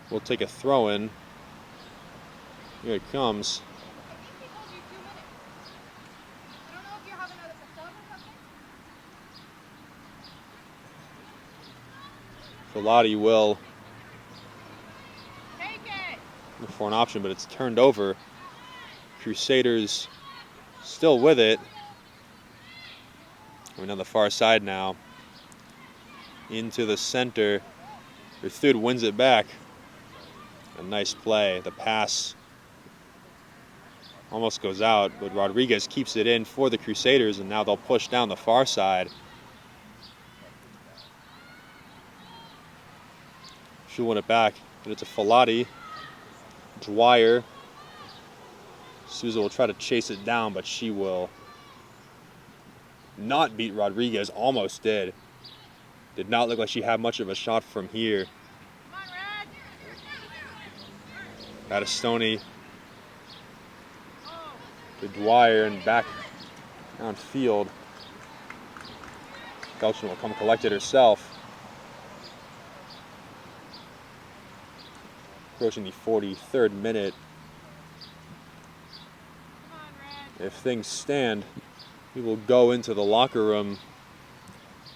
will take a throw in. Here it comes. Filati will look for an option, but it's turned over. Crusaders still with it. Going on the far side now. Into the center. Thud wins it back. A nice play. The pass almost goes out, but Rodriguez keeps it in for the Crusaders, and now they'll push down the far side. She'll win it back, but it's a Filati. Dwyer. Souza will try to chase it down, but she will not beat Rodriguez. Almost did. Did not look like she had much of a shot from here. Battistoni to Dwyer and back downfield. Felton will come collect it herself. Approaching the 43rd minute. If things stand, we will go into the locker room,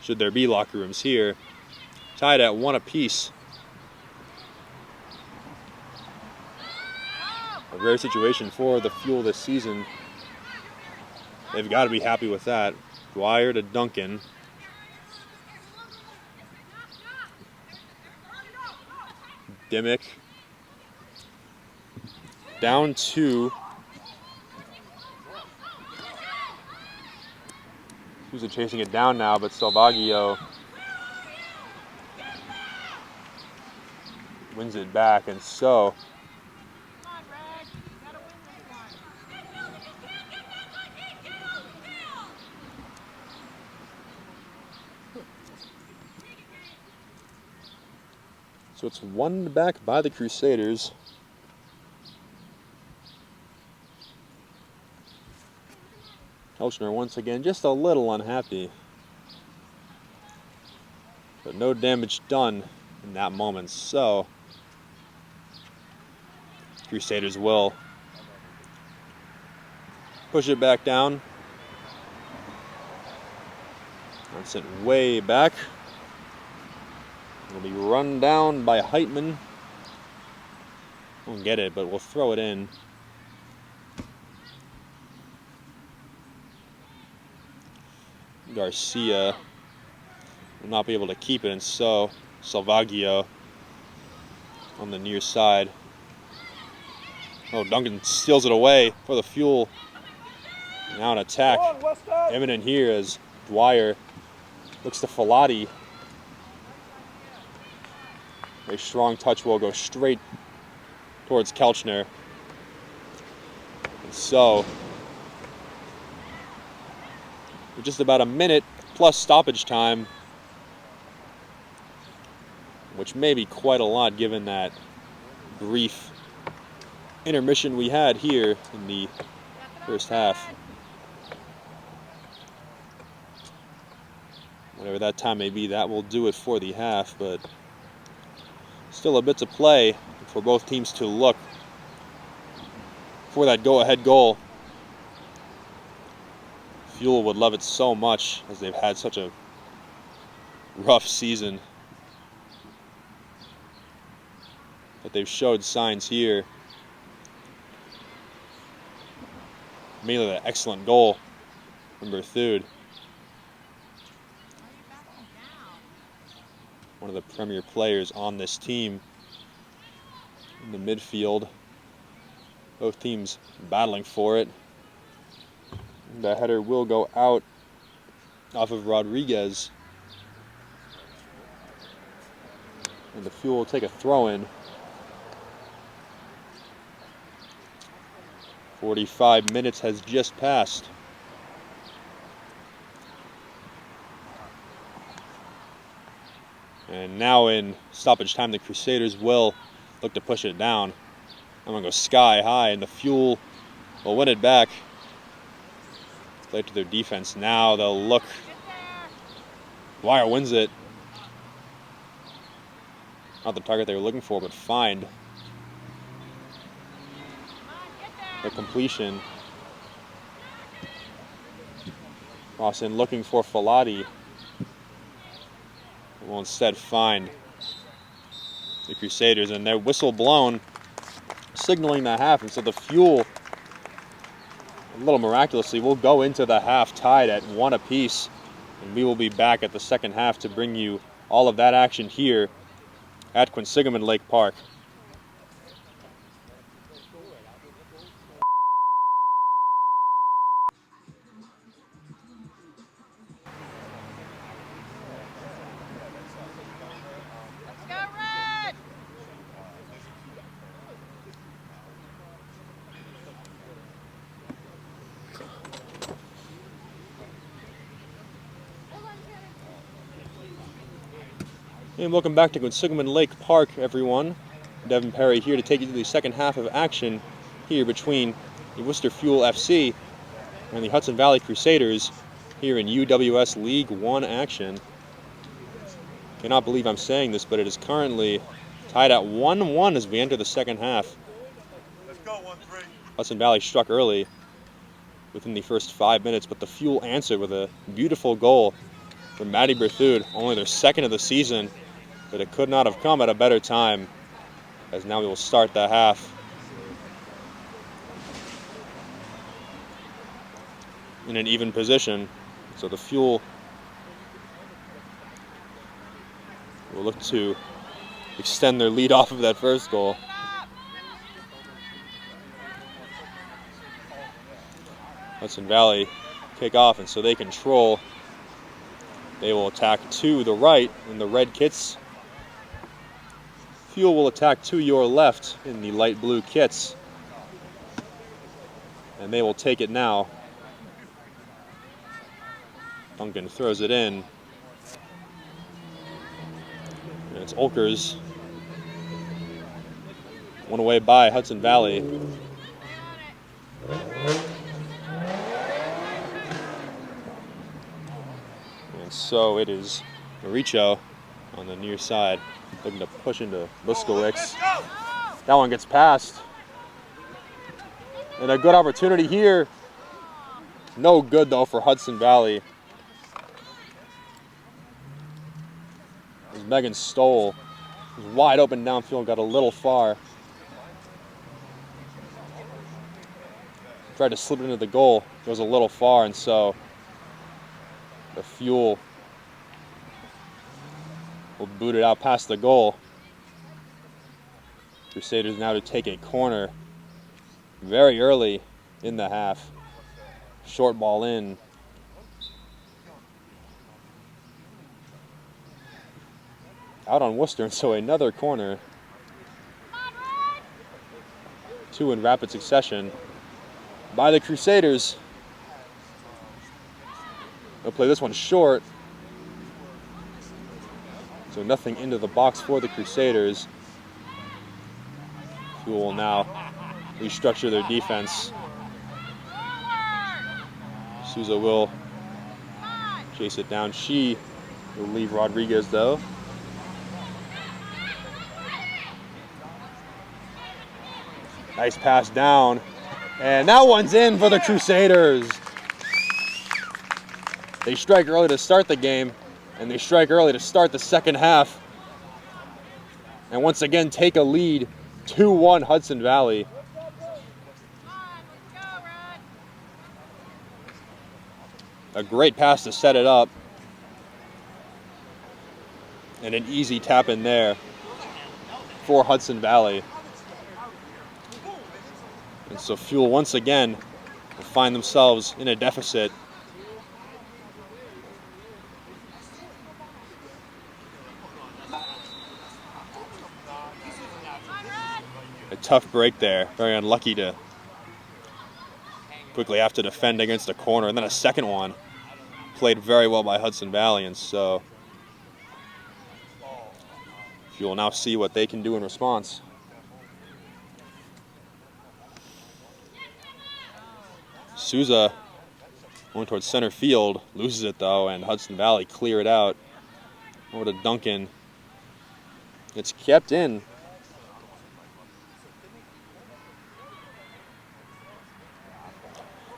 should there be locker rooms here, tied at 1 apiece. A rare situation for the Fuel this season. They've got to be happy with that. Dwyer to Duncan. Dimmick. Down 2. Who's chasing it down now, but Salvaggio wins it back, and so it's won back by the Crusaders. Elchner once again just a little unhappy, but no damage done in that moment, so Crusaders will push it back down. That's it way back. It'll be run down by Heitman. Won't get it, but we'll throw it in. Garcia will not be able to keep it, and so Salvaggio on the near side. Oh, Duncan steals it away for the Fuel. Now an attack imminent here as Dwyer looks to Filati. A strong touch will go straight towards Kelchner. And so, with just about a minute plus stoppage time, which may be quite a lot given that brief intermission we had here in the first half. Whatever that time may be, that will do it for the half, but still a bit to play for both teams to look for that go-ahead goal. Fuel would love it so much as they've had such a rough season. But they've showed signs here. Mainly that excellent goal from Berthud. One of the premier players on this team in the midfield. Both teams battling for it. The header will go out off of Rodriguez. And the Fuel will take a throw-in. 45 minutes has just passed. And now in stoppage time, the Crusaders will look to push it down. I'm going to go sky high, and the Fuel will win it back. Play to their defense now. They'll look Dwyer wins it. Not the target they were looking for, but find the completion. Lawson looking for Falati. Will instead find the Crusaders, and their whistle blown, signaling the half. And so the Fuel, a little miraculously, will go into the half tied at 1 apiece. And we will be back at the second half to bring you all of that action here at Quinsigamond Lake Park. And welcome back to Quinsigamond Lake Park, everyone. Devin Perry here to take you to the second half of action here between the Worcester Fuel FC and the Hudson Valley Crusaders here in UWS League One action. Cannot believe I'm saying this, but it is currently tied at 1-1 as we enter the second half. Let's go, 1-3. Hudson Valley struck early within the first 5 minutes, but the Fuel answered with a beautiful goal from Maddie Berthoud, only their second of the season. But it could not have come at a better time, as now we will start the half in an even position. So the Fuel will look to extend their lead off of that first goal. Hudson Valley kick off, and so they control. They will attack to the right in the red kits. Fuel will attack to your left in the light blue kits. And they will take it now. Duncan throws it in. And it's Olkers. One away by Hudson Valley. And so it is Maricho on the near side, looking to push into Buskowicz. That one gets past. And a good opportunity here. No good though for Hudson Valley. As Megan Stoll was wide open downfield, got a little far. Tried to slip it into the goal, goes a little far, and so the Fuel will boot it out past the goal. Crusaders now to take a corner very early in the half. Short ball in. Out on Worcester, and so another corner. 2 in rapid succession by the Crusaders. They'll play this one short. So nothing into the box for the Crusaders. Fuel will now restructure their defense. Souza will chase it down. She will leave Rodriguez though. Nice pass down. And that one's in for the Crusaders. They strike early to start the game, and they strike early to start the second half. And once again take a lead, 2-1 Hudson Valley. A great pass to set it up. And an easy tap in there for Hudson Valley. And so Fuel once again will find themselves in a deficit. A tough break there. Very unlucky to quickly have to defend against a corner. And then a second one played very well by Hudson Valley. And so Fuel now see what they can do in response. Souza going towards center field, loses it though, and Hudson Valley clear it out. over to Duncan. It's kept in.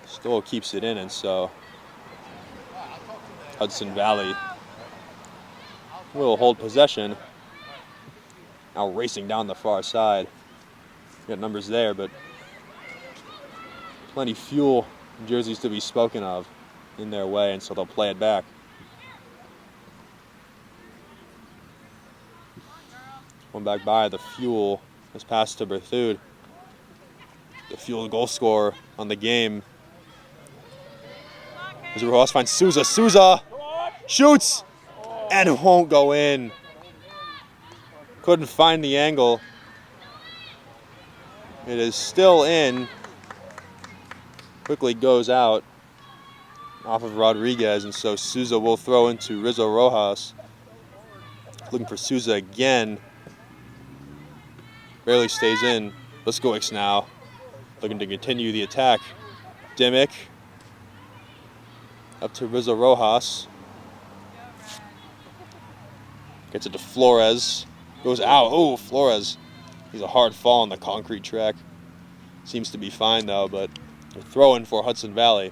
Stoll keeps it in, and so Hudson Valley will hold possession. Now racing down the far side. Got numbers there, but plenty Fuel jerseys to be spoken of in their way, and so they'll play it back. One back by the Fuel. This pass to Berthud. The Fuel goal scorer on the game. As Rojas finds Souza. Souza shoots and won't go in. Couldn't find the angle. It is still in. Quickly goes out off of Rodriguez, and so Souza will throw into Rizzo Rojas. Looking for Souza again. Barely stays in. Liskowicz now looking to continue the attack. Dimmick up to Rizzo Rojas. Gets it to Flores. Goes out. Oh, Flores. He's a hard fall on the concrete track. Seems to be fine though, but they're throwing for Hudson Valley.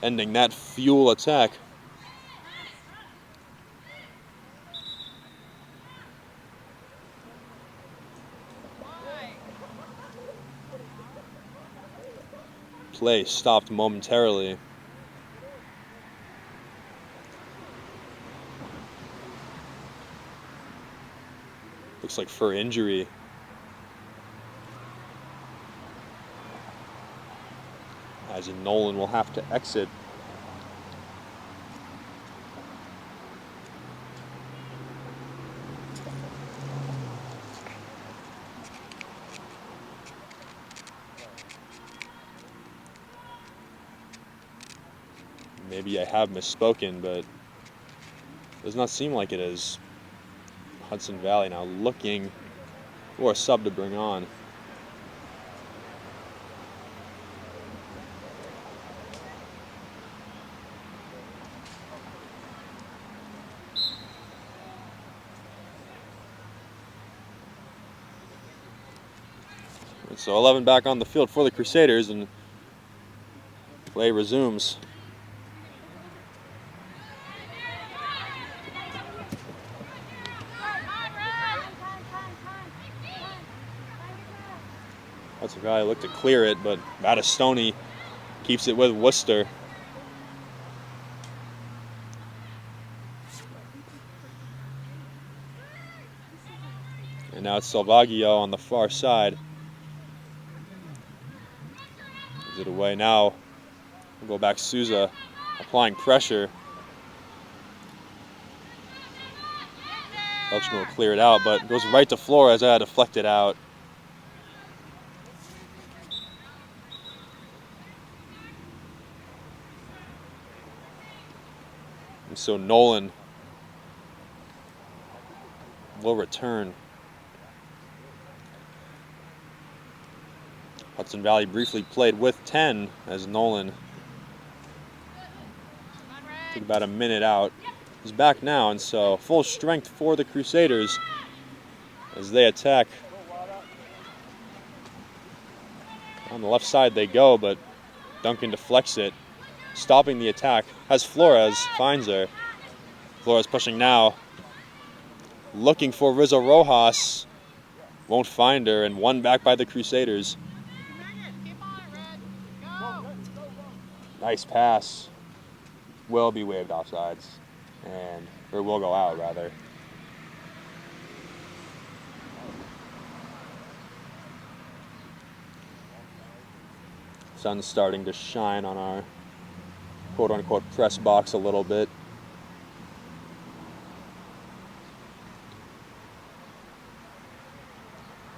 Ending that Fuel attack. Play stopped momentarily. Looks like for injury. As in Nolan will have to exit. Maybe I have misspoken, but it does not seem like it is. Hudson Valley now looking for a sub to bring on. And so 11 back on the field for the Crusaders, and play resumes. Hudson Valley looked to clear it, but Battistoni keeps it with Worcester. And now it's Salvaggio on the far side. Gives it away now. We'll go back Souza, applying pressure. Belchman will clear it out, but goes right to Flores. I had to deflect it out. And so Nolan will return. Hudson Valley briefly played with 10 as Nolan took about a minute out. He's back now, and so full strength for the Crusaders as they attack. On the left side they go, but Duncan deflects it, stopping the attack. Has Flores, finds her. Flores pushing now, looking for Rizzo Rojas, won't find her, and one back by the Crusaders. Nice pass. Will be waved offsides, or will go out rather. Sun's starting to shine on our quote-unquote press box a little bit.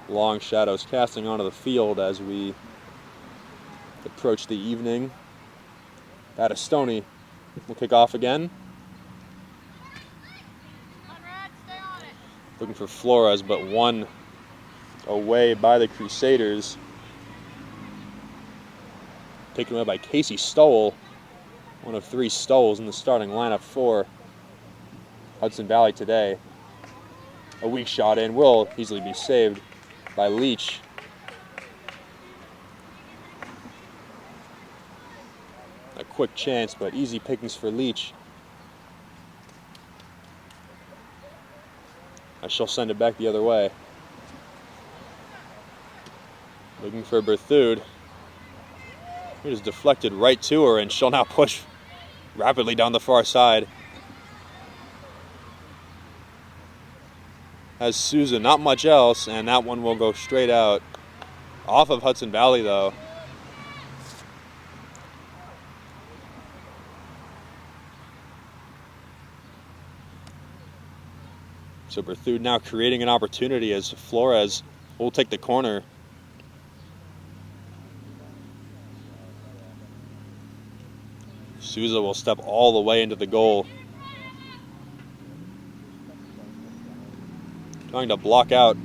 Long shadows casting onto the field as we approach the evening. Battistoni will kick off again. Looking for Flores, but one away by the Crusaders. Taken away by Casey Stoll. One of 3 Stoles in the starting lineup for Hudson Valley today. A weak shot in will easily be saved by Leach. A quick chance, but easy pickings for Leach. I shall send it back the other way. Looking for Berthoud. It is deflected right to her, and she'll now push rapidly down the far side. Has Souza, not much else, and that one will go straight out. Off of Hudson Valley, though. So Berthoud now creating an opportunity as Flores will take the corner. Souza will step all the way into the goal. Trying to block out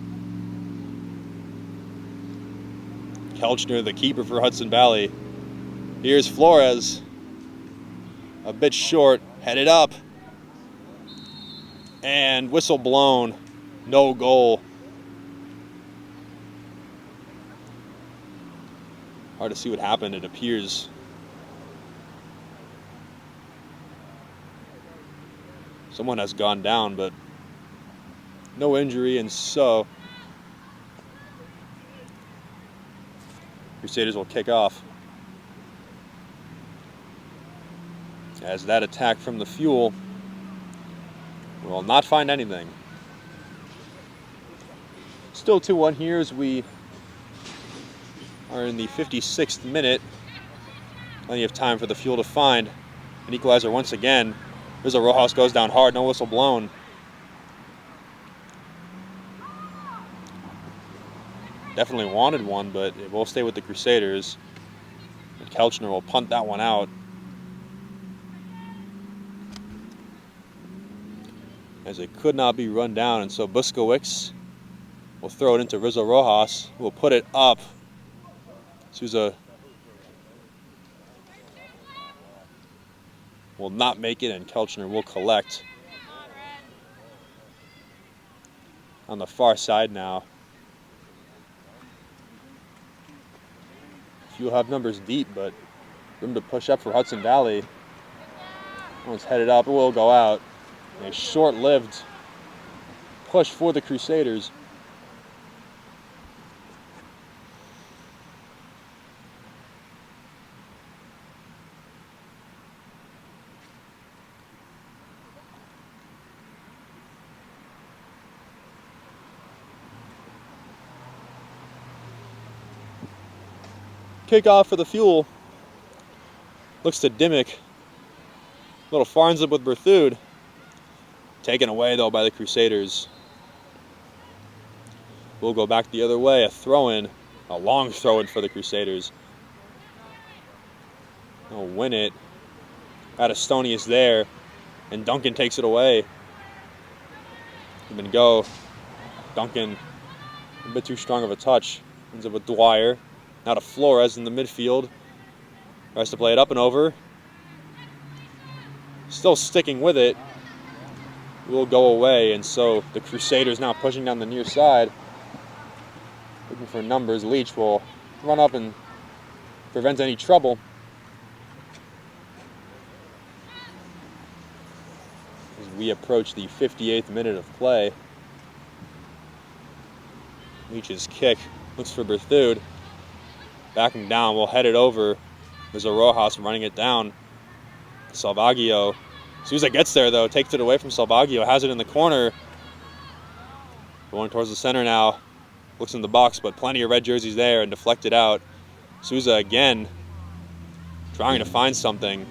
Kelchner, the keeper for Hudson Valley. Here's Flores. A bit short, headed up. And whistle blown. No goal. Hard to see what happened. It appears someone has gone down, but no injury, and so Crusaders will kick off. As that attack from the Fuel will not find anything. Still 2-1 here as we are in the 56th minute. Plenty of time for the Fuel to find an equalizer once again. Rizzo Rojas goes down hard, no whistle blown. Definitely wanted one, but it will stay with the Crusaders. And Kelchner will punt that one out. As it could not be run down, and so Buskowicz will throw it into Rizzo Rojas, who will put it up. Souza will not make it, and Kelchner will collect. On the far side now. Fuel have numbers deep, but room to push up for Hudson Valley. One's headed up, it will go out. A short-lived push for the Crusaders. Kickoff for the Fuel. Looks to Dimmick. Little farms up with Berthoud. Taken away, though, by the Crusaders. We'll go back the other way. A throw-in. A long throw-in for the Crusaders. They'll win it. Adestonius there. And Duncan takes it away. Even go. Duncan, a bit too strong of a touch. Ends up with Dwyer. Now to Flores in the midfield. Tries to play it up and over. Still sticking with it. Will go away, and so the Crusaders now pushing down the near side. Looking for numbers. Leach will run up and prevent any trouble. As we approach the 58th minute of play. Leach's kick looks for Berthoud. Backing down, we'll head it over. There's a Rojas running it down. Salvaggio. Souza gets there, though, takes it away from Salvaggio, has it in the corner. Going towards the center now. Looks in the box, but plenty of red jerseys there and deflected out. Souza again trying to find something.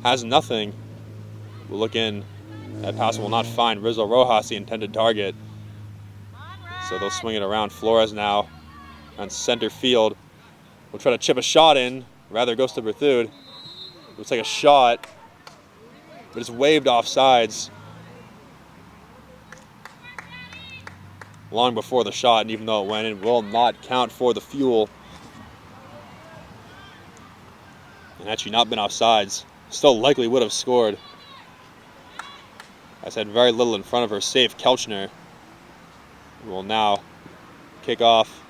Has nothing. We'll look in. That pass will not find Rizzo Rojas, the intended target. So they'll swing it around. Flores now on center field. We'll try to chip a shot in. Rather, goes to Berthoud. We'll take a shot, but it's waved off sides long before the shot, and even though it went in, will not count for the Fuel. And and actually not been offsides, still likely would have scored. Has had very little in front of her save. Kelchner will now kick off.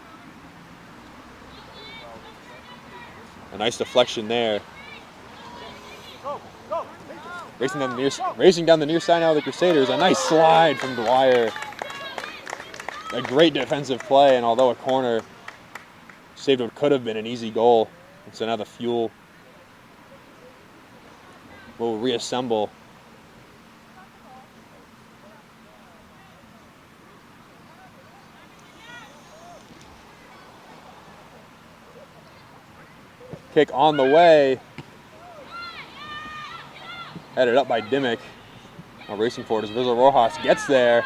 A nice deflection there. Racing down the near side now of the Crusaders. A nice slide from Dwyer. A great defensive play, and although a corner, saved what could have been an easy goal. And so now the Fuel will reassemble. Kick on the way. Headed up by Dimmick. Now racing forward as Rizzo Rojas gets there.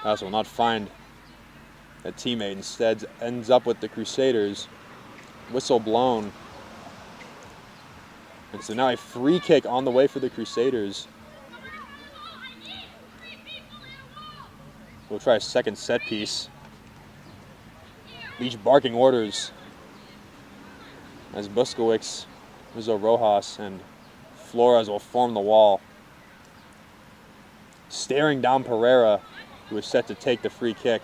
Pass will not find a teammate. Instead ends up with the Crusaders. Whistle blown. And so now a free kick on the way for the Crusaders. We'll try a second set piece. Leach barking orders as Buskowicz, Rizzo Rojas, and Flores will form the wall. Staring down Pereira, who is set to take the free kick.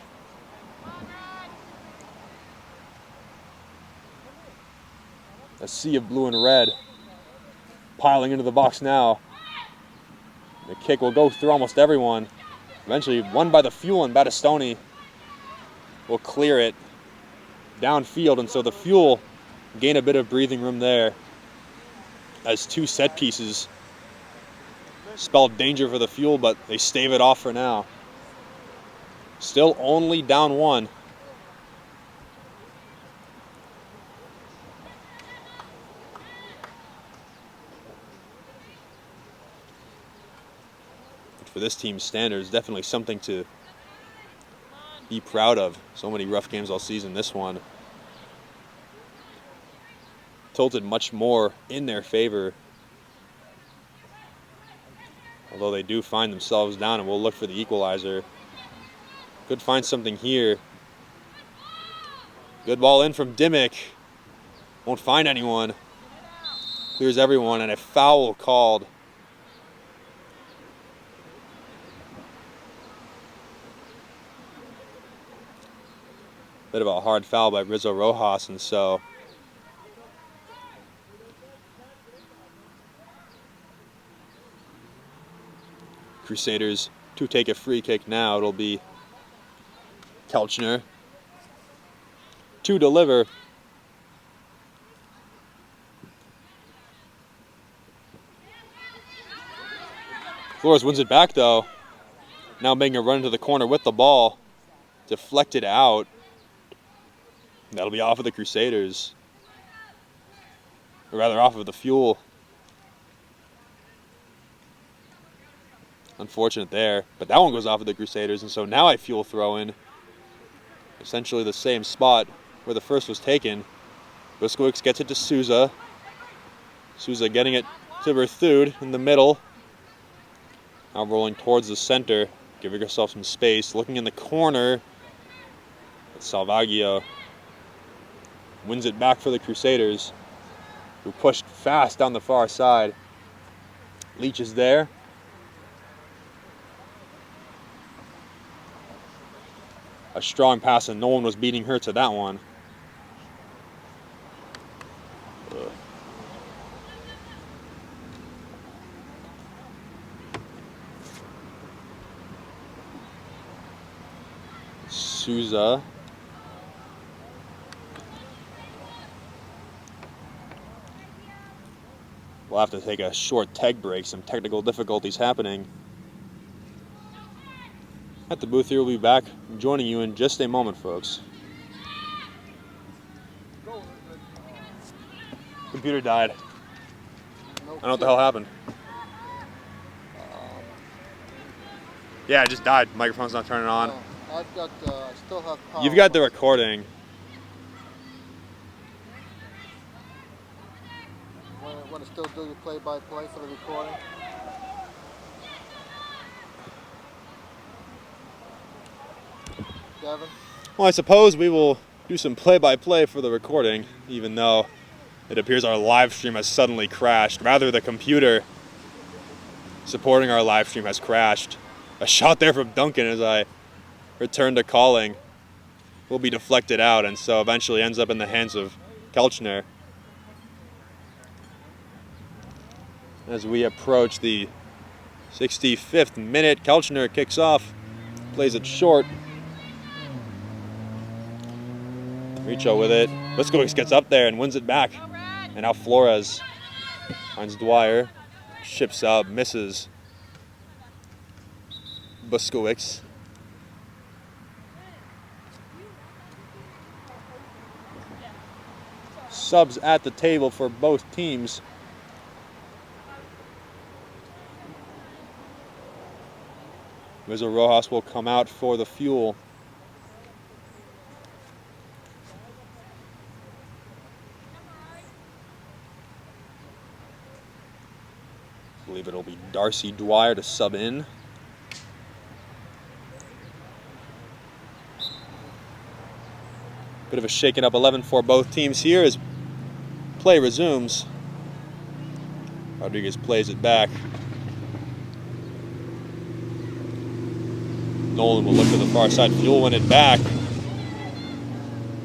A sea of blue and red piling into the box now. The kick will go through almost everyone. Eventually won by the Fuel, and Battistoni will clear it downfield, and so the Fuel gain a bit of breathing room there as two set pieces spelled danger for the Fuel, but they stave it off for now. Still only down one. For this team's standards, definitely something to be proud of. So many rough games all season. This one tilted much more in their favor, although they do find themselves down, and we'll look for the equalizer. Could find something here. Good ball in from Dimmick. Won't find anyone. Clears everyone, and a foul called. Bit of a hard foul by Rizzo Rojas, and so Crusaders to take a free kick now. It'll be Kelchner to deliver. Flores wins it back though. Now making a run into the corner with the ball. Deflected out. That'll be off of the Crusaders. Or rather off of the Fuel. Unfortunate there. But that one goes off of the Crusaders, and so now a Fuel throw in. Essentially the same spot where the first was taken. Buskowicz gets it to Souza. Souza getting it to Berthud in the middle. Now rolling towards the center. Giving herself some space. Looking in the corner. Salvaggio wins it back for the Crusaders, who pushed fast down the far side. Leach is there. A strong pass, and no one was beating her to that one. Souza. We'll have to take a short tech break. Some technical difficulties happening. At the booth here, we'll be back joining you in just a moment, folks. Computer died. I don't know what the hell happened. Yeah, it just died. Microphone's not turning on. I've got, I still have power. You've got the recording. Want to still do your play-by-play for the recording? Devin? Well, I suppose we will do some play-by-play for the recording, even though it appears our live stream has suddenly crashed. Rather, the computer supporting our live stream has crashed. A shot there from Duncan as I return to calling will be deflected out, and so eventually ends up in the hands of Kelchner. As we approach the 65th minute, Kelchner kicks off, plays it short. Richo with it. Buskowicz gets up there and wins it back. And now Flores finds Dwyer, ships up, misses Buskowicz. Subs at the table for both teams. Rizzo Rojas will come out for the Fuel. I believe it'll be Darcy Dwyer to sub in. Bit of a shaken up 11 for both teams here as play resumes. Rodriguez plays it back. Nolan will look to the far side. Fuel win it back.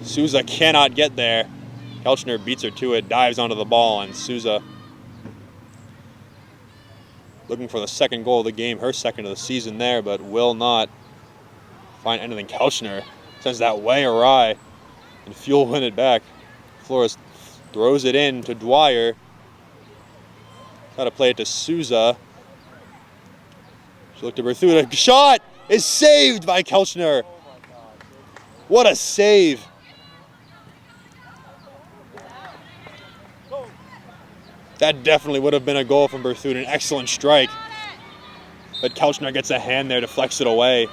Souza cannot get there. Kelchner beats her to it, dives onto the ball, and Souza looking for the second goal of the game, her second of the season there, but will not find anything. Kelchner sends that way awry, and Fuel win it back. Flores throws it in to Dwyer. Try to play it to Souza. She looked at Berthuda. Shot is saved by Kelchner. What a save. That definitely would have been a goal from Berthuda. An excellent strike. But Kelchner gets a hand there, deflects it away.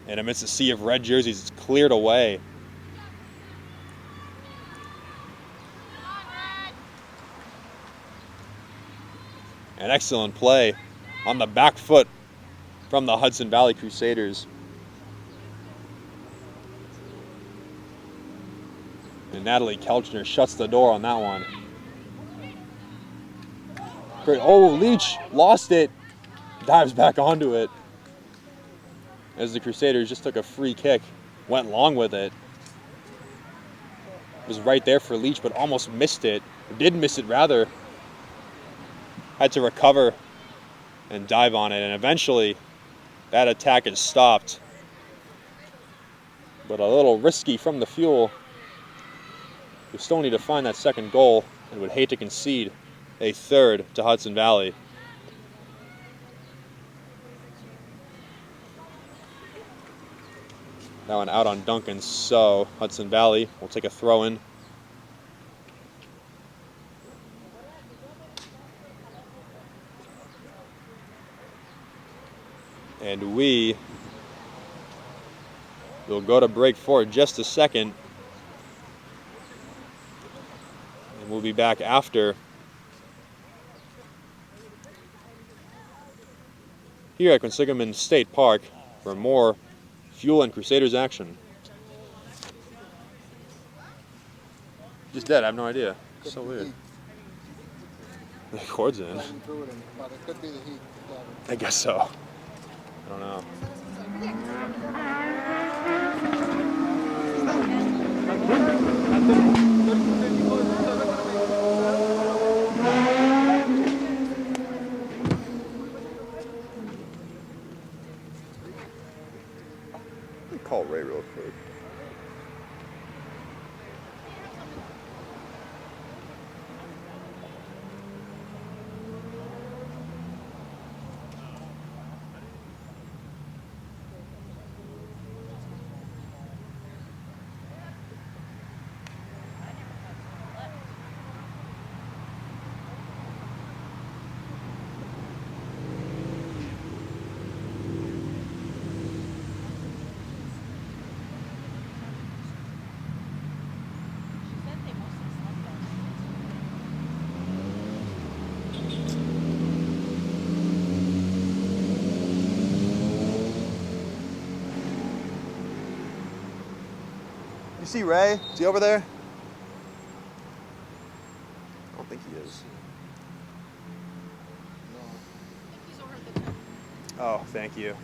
And amidst a sea of red jerseys, it's cleared away. An excellent play on the back foot from the Hudson Valley Crusaders. And Natalie Kelchner shuts the door on that one. Great. Oh, Leach lost it. Dives back onto it. As the Crusaders just took a free kick. Went long with it. It was right there for Leach, but almost missed it. Or did miss it, rather. Had to recover and dive on it. And eventually, that attack is stopped. But a little risky from the Fuel. We still need to find that second goal and would hate to concede a third to Hudson Valley. That one out on Duncan, so Hudson Valley will take a throw in. And we will go to break for just a second. And we'll be back after. Here at Quinsigamond State Park for more Fuel and Crusaders action. Just dead, I have no idea. So weird. The cord's in. But it could be the heat. I guess so. I don't know. Let me call Ray real quick. You see Ray? Is he over there? I don't think he is. Oh, thank you.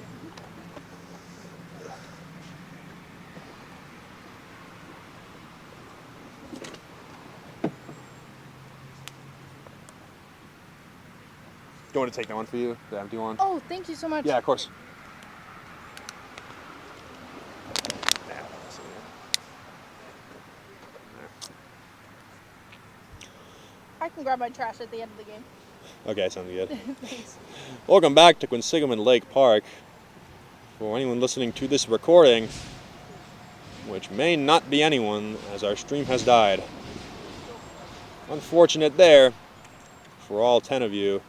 Do you want to take that one for you? The empty one? Oh, thank you so much. Yeah, of course. I can grab my trash at the end of the game. Okay, sounds good. Thanks. Welcome back to Quinsigamond Lake Park. For anyone listening to this recording, which may not be anyone, as our stream has died. Unfortunate there for all 10 of you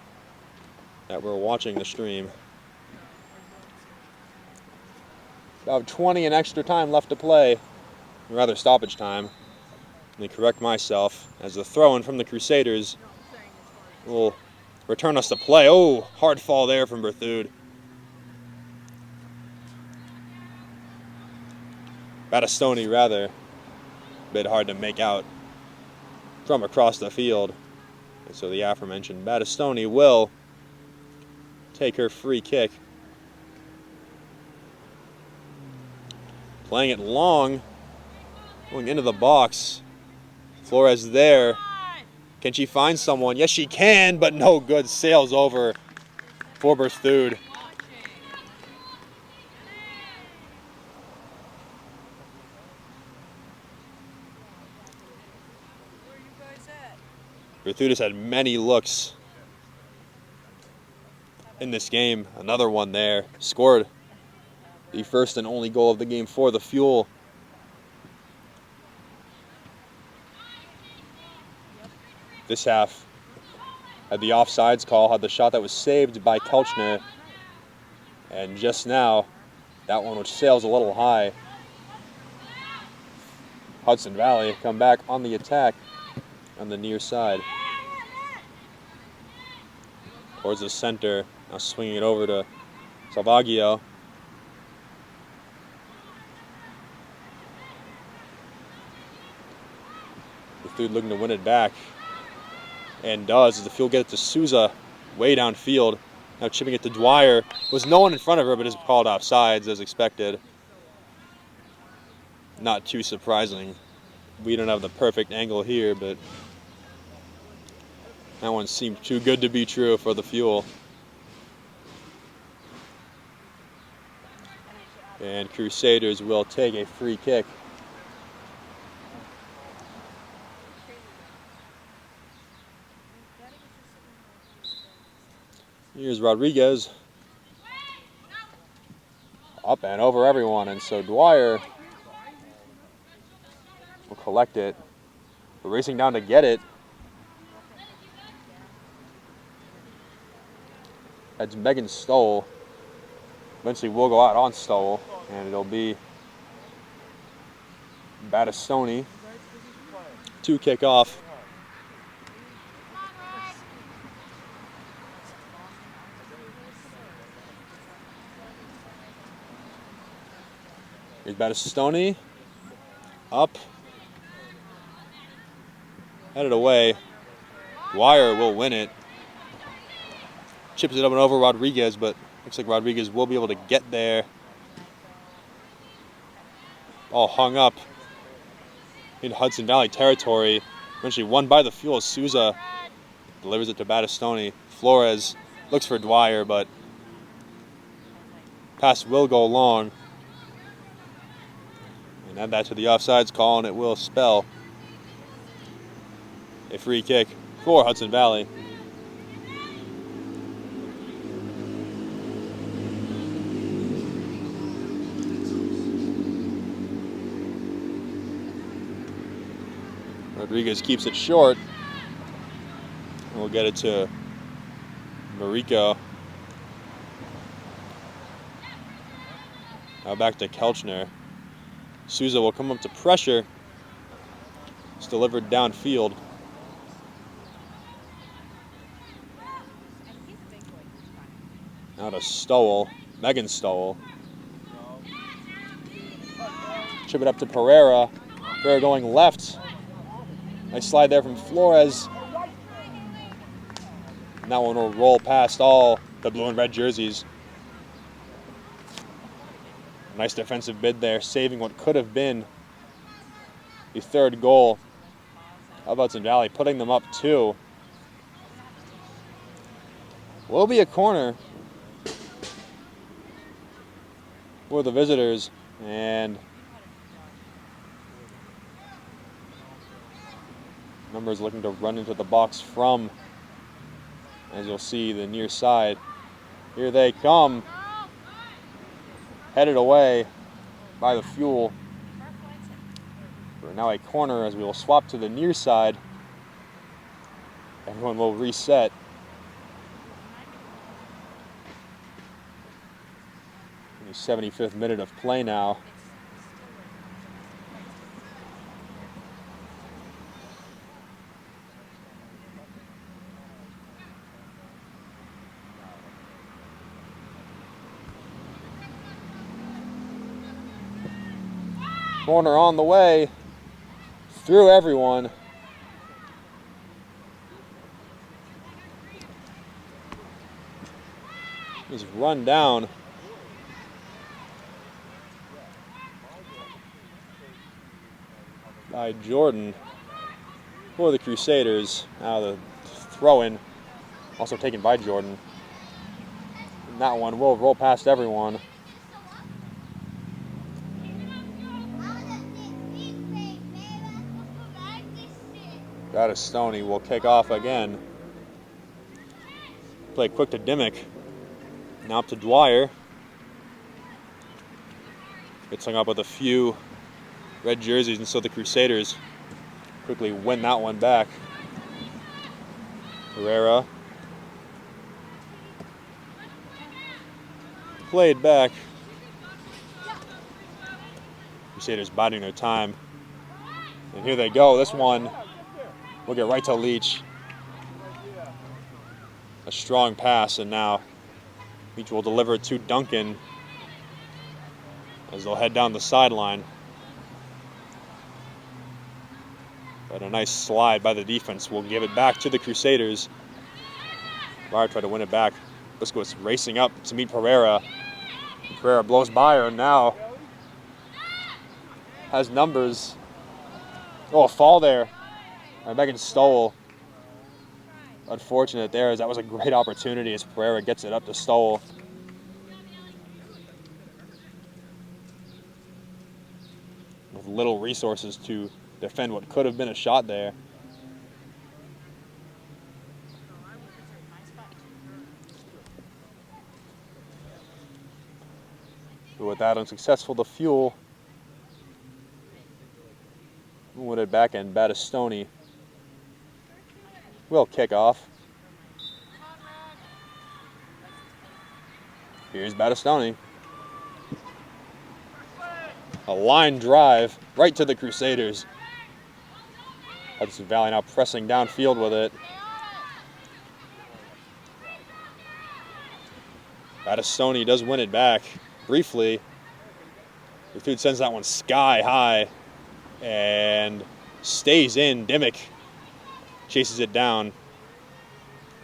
that were watching the stream. About 20 and extra time left to play, or rather stoppage time. Let me correct myself, as the throw-in from the Crusaders will return us to play. Oh, hard fall there from Berthoud. Battistoni, rather, a bit hard to make out from across the field. And so the aforementioned Battistoni will take her free kick. Playing it long, going into the box. Flores there. Can she find someone? Yes, she can, but no good. Sails over for Berthoud. Berthoud has had many looks in this game. Another one there. Scored the first and only goal of the game for the Fuel. This half had the offsides call, had the shot that was saved by Kelchner. And just now, that one which sails a little high. Hudson Valley come back on the attack on the near side. Towards the center, now swinging it over to Salvaggio. Berthoud looking to win it back. And does, as the Fuel get it to Souza, way downfield. Now chipping it to Dwyer. Was no one in front of her, but is called offsides as expected. Not too surprising. We don't have the perfect angle here, but that one seemed too good to be true for the Fuel. And Crusaders will take a free kick. Here's Rodriguez. Up and over everyone, and so Dwyer will collect it. We're racing down to get it. That's Megan Stoll. Eventually we'll go out on Stoll, and it'll be Battistoni to kick off. Here's Battistoni. Up. Headed away. Dwyer will win it. Chips it up and over Rodriguez, but looks like Rodriguez will be able to get there. All hung up in Hudson Valley territory. Eventually won by the Fuel. Souza delivers it to Battistoni. Flores looks for Dwyer, but pass will go long. And add that to the offsides call, and it will spell a free kick for Hudson Valley. Rodriguez keeps it short. We'll get it to Marico. Now back to Kelchner. Souza will come up to pressure. It's delivered downfield. Now to Stowell. Megan Stowell. Chip it up to Pereira. Pereira going left. Nice slide there from Flores. And that one will roll past all the blue and red jerseys. Nice defensive bid there, saving what could have been the third goal of Hudson Valley, putting them up 2. Will be a corner for the visitors, and Numbers looking to run into the box from, as you'll see, the near side. Here they come, headed away by the Fuel. We're now a corner as we will swap to the near side. Everyone will reset. In the 75th minute of play now. Corner on the way, through everyone. He's run down. By Jordan for the Crusaders. Now the throw-in, also taken by Jordan. And that one will roll past everyone. Stoney will kick off again. Play quick to Dimmick. Now up to Dwyer. Gets hung up with a few red jerseys, and so the Crusaders quickly win that one back. Herrera. Played back. Crusaders biding their time. And here they go. This one will get right to Leach. A strong pass, and now Leach will deliver it to Duncan as they'll head down the sideline. But a nice slide by the defense will give it back to the Crusaders. Barr tried to win it back. Briscoe is racing up to meet Pereira. Pereira blows by her and now has Numbers. Oh, a fall there. Megan Stowell. Unfortunate there, as that was a great opportunity as Pereira gets it up to Stowell. With little resources to defend what could have been a shot there. But with that unsuccessful, the Fuel win it back, and Battistoni will kick off. Here's Battistoni. A line drive right to the Crusaders. Hudson Valley now pressing downfield with it. Battistoni does win it back briefly. Dude sends that one sky high and stays in. Dimmick chases it down.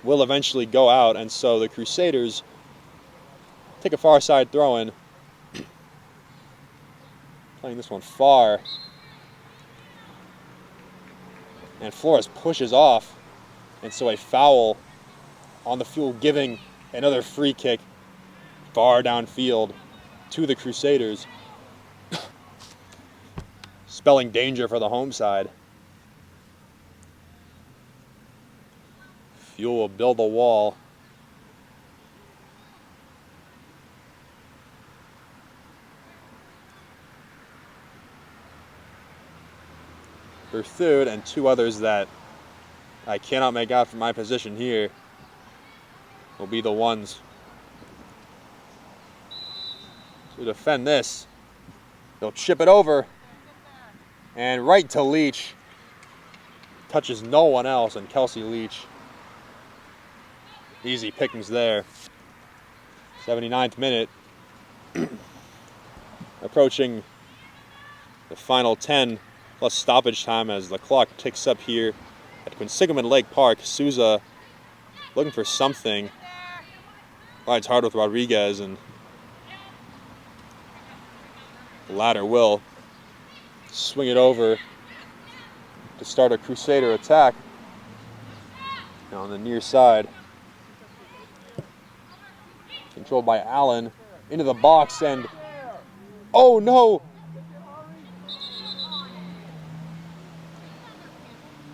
Will eventually go out, and so the Crusaders take a far side throw in. Playing this one far. And Flores pushes off, and so a foul on the Fuel, giving another free kick far downfield to the Crusaders. Spelling danger for the home side. Fuel will build a wall. Berthud and two others that I cannot make out from my position here will be the ones to defend this. They'll chip it over. And right to Leach. Touches no one else, and Kelsey Leach. Easy pickings there. 79th minute. Approaching the final 10 plus stoppage time as the clock ticks up here at Quinsigamond Lake Park. Souza looking for something. Rides hard with Rodriguez, and the latter will swing it over to start a Crusader attack on the near side. Controlled by Allen into the box, and oh no!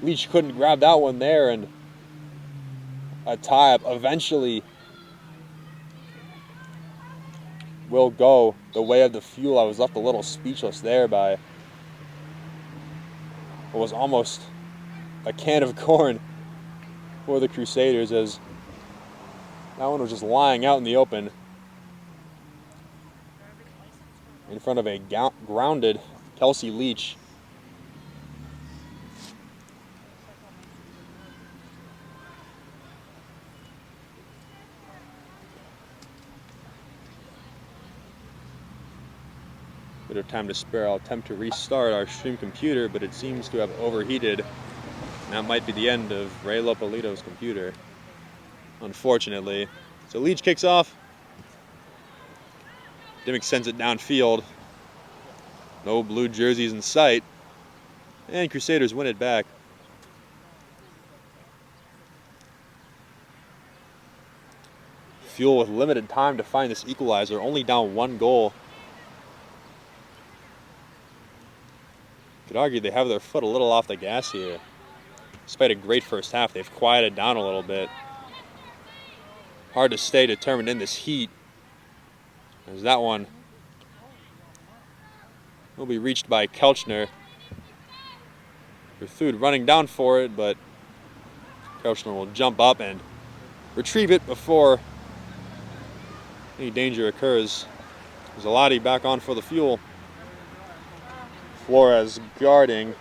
Leach couldn't grab that one there, and a tie-up eventually will go the way of the Fuel. I was left a little speechless there by what was almost a can of corn for the Crusaders, as that one was just lying out in the open in front of a grounded Kelsey Leach. Bit of time to spare. I'll attempt to restart our stream computer, but it seems to have overheated. And that might be the end of Ray Lopolito's computer, unfortunately. So Leach kicks off. Dimmick sends it downfield. No blue jerseys in sight. And Crusaders win it back. Fuel with limited time to find this equalizer, only down 1 goal. Could argue they have their foot a little off the gas here. Despite a great first half, they've quieted down a little bit. Hard to stay determined in this heat, as that one will be reached by Kelchner. Berthud running down for it, but Kelchner will jump up and retrieve it before any danger occurs. Zalati back on for the Fuel. Flores guarding.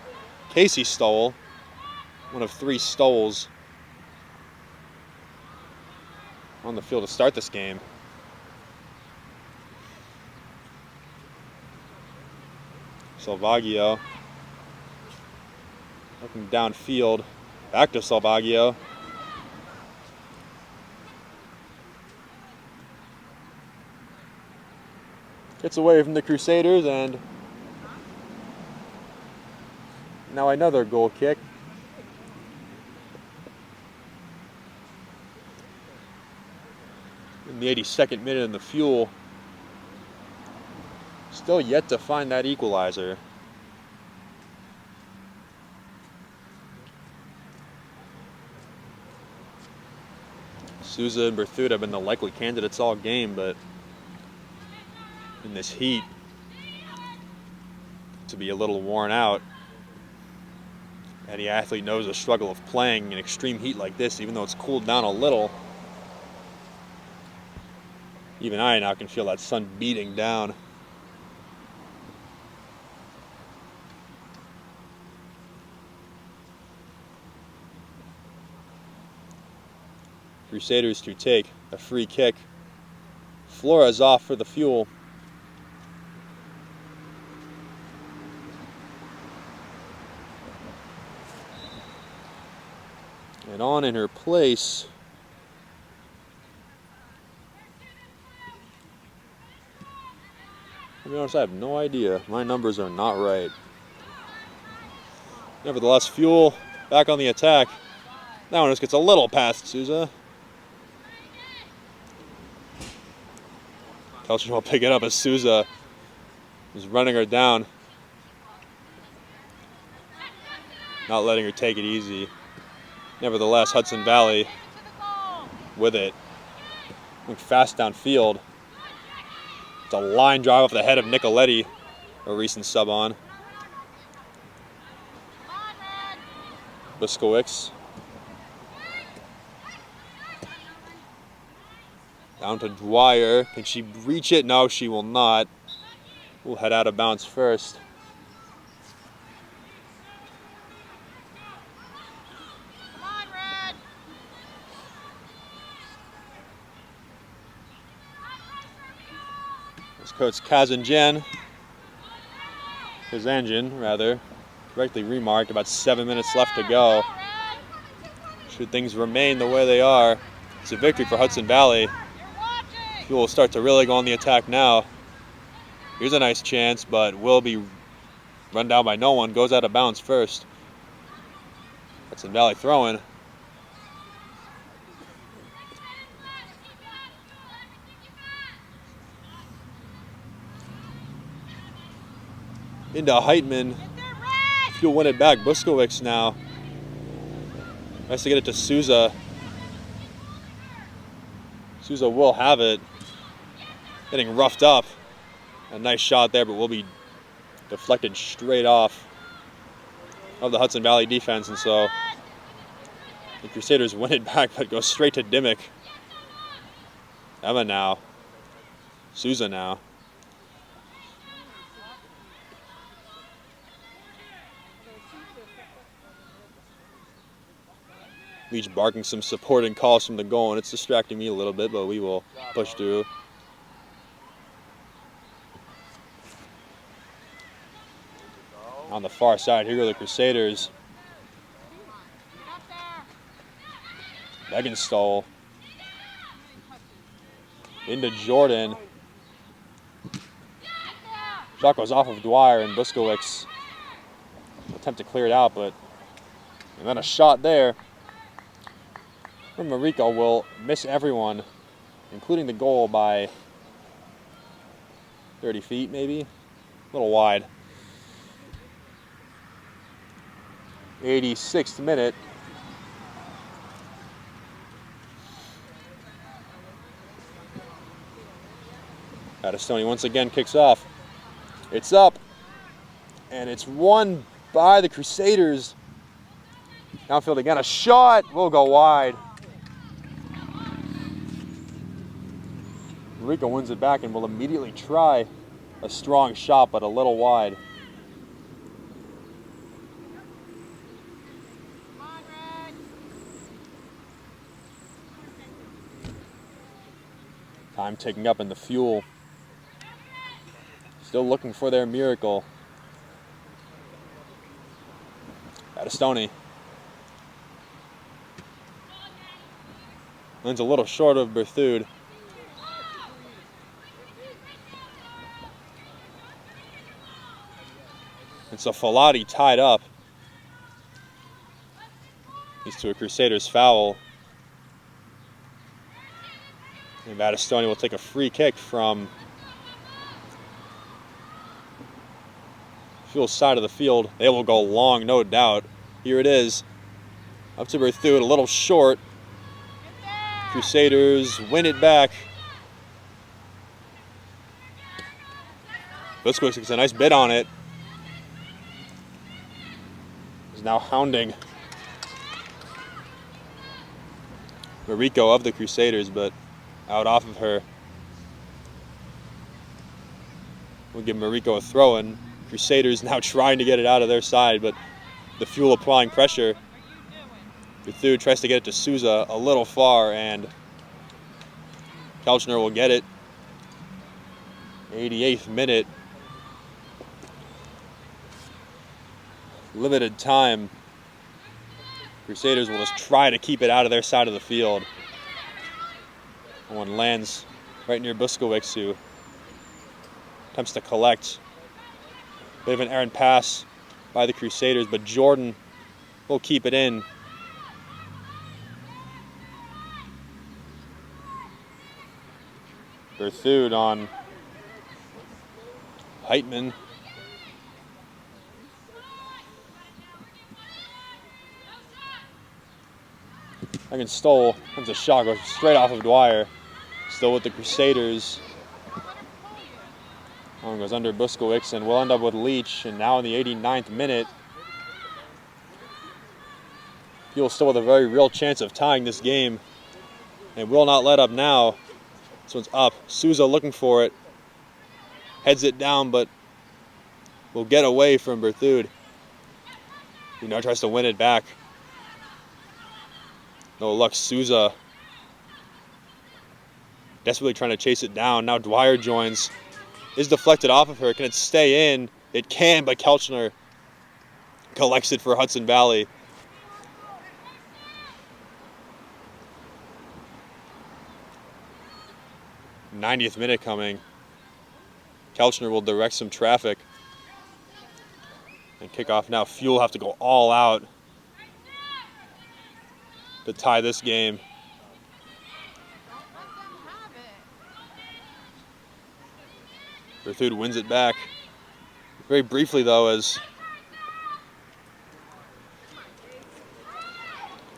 Casey Stoll, one of 3 Stolls on the field to start this game. Salvaggio looking downfield, back to Salvaggio. Gets away from the Crusaders, and now another goal kick. In the 82nd minute in the Fuel, still yet to find that equalizer. Souza and Berthud have been the likely candidates all game, but in this heat, to be a little worn out. Any athlete knows the struggle of playing in extreme heat like this, even though it's cooled down a little. Even I now can feel that sun beating down. Crusaders to take a free kick. Flores off for the Fuel. And on in her place, to be honest, I have no idea. My numbers are not right. Nevertheless, Fuel back on the attack. That one just gets a little past Souza. Kelchner will pick it up as Souza is running her down. Not letting her take it easy. Nevertheless, Hudson Valley with it. Going fast downfield. It's a line drive off the head of Nicoletti, a recent sub on. Biskowicz. Down to Dwyer. Can she reach it? No, she will not. We'll head out of bounds first. Coach Kazanjian, rather, correctly remarked, about 7 minutes left to go. Should things remain the way they are, it's a victory for Hudson Valley. Fuel will start to really go on the attack now. Here's a nice chance, but will be run down by no one. Goes out of bounds first. Hudson Valley throwing. Into Heitman. Fuel win it back. Buskowicz now. Nice to get it to Souza. Souza will have it. Getting roughed up. A nice shot there, but will be deflected straight off of the Hudson Valley defense, and so the Crusaders win it back, but go straight to Dimmick. Emma now. Souza now. Leach barking some supporting calls from the goal, and it's distracting me a little bit, but we will push through. On the far side, here go the Crusaders. Meganstole. Into Jordan. Shot goes off of Dwyer, and Buskowicz attempt to clear it out, but and then a shot there from Mariko will miss everyone, including the goal, by 30 feet maybe, a little wide. 86th minute. Battistoni once again kicks off. It's up, and it's won by the Crusaders. Downfield again, a shot will go wide. Rico wins it back and will immediately try a strong shot, but a little wide. Time taking up in the Fuel. Still looking for their miracle. Battistoni. Lands a little short of Berthoud. And so Falati tied up. He's to a Crusaders foul. And Battistoni will take a free kick from Fuel's side of the field. They will go long, no doubt. Here it is. Up to Berthoud, a little short. Crusaders win it back. Buskowicz gets a nice bid on it. He's now hounding Mariko of the Crusaders, but out off of her. We'll give Mariko a throw, and Crusaders now trying to get it out of their side, but the Fuel applying pressure. Berthoud tries to get it to Souza a little far, and Kelchner will get it. 88th minute. Limited time. Crusaders will just try to keep it out of their side of the field. One lands right near Buskowicz, who attempts to collect. Bit of an errant pass by the Crusaders, but Jordan will keep it in. Berthoud on Heitman. Stole. Comes a shot, goes straight off of Dwyer. Still with the Crusaders. One goes under Buskowicz, and we'll end up with Leach. And now in the 89th minute, Fuel still with a very real chance of tying this game, and will not let up now. This one's up. Souza looking for it. Heads it down, but will get away from Berthoud, who now tries to win it back. No luck. Souza desperately trying to chase it down. Now Dwyer joins. Is deflected off of her. Can it stay in? It can, but Kelchner collects it for Hudson Valley. '90th minute coming. Kelchner will direct some traffic. And kick off now. Fuel have to go all out to tie this game. Berthud wins it back. Very briefly though, as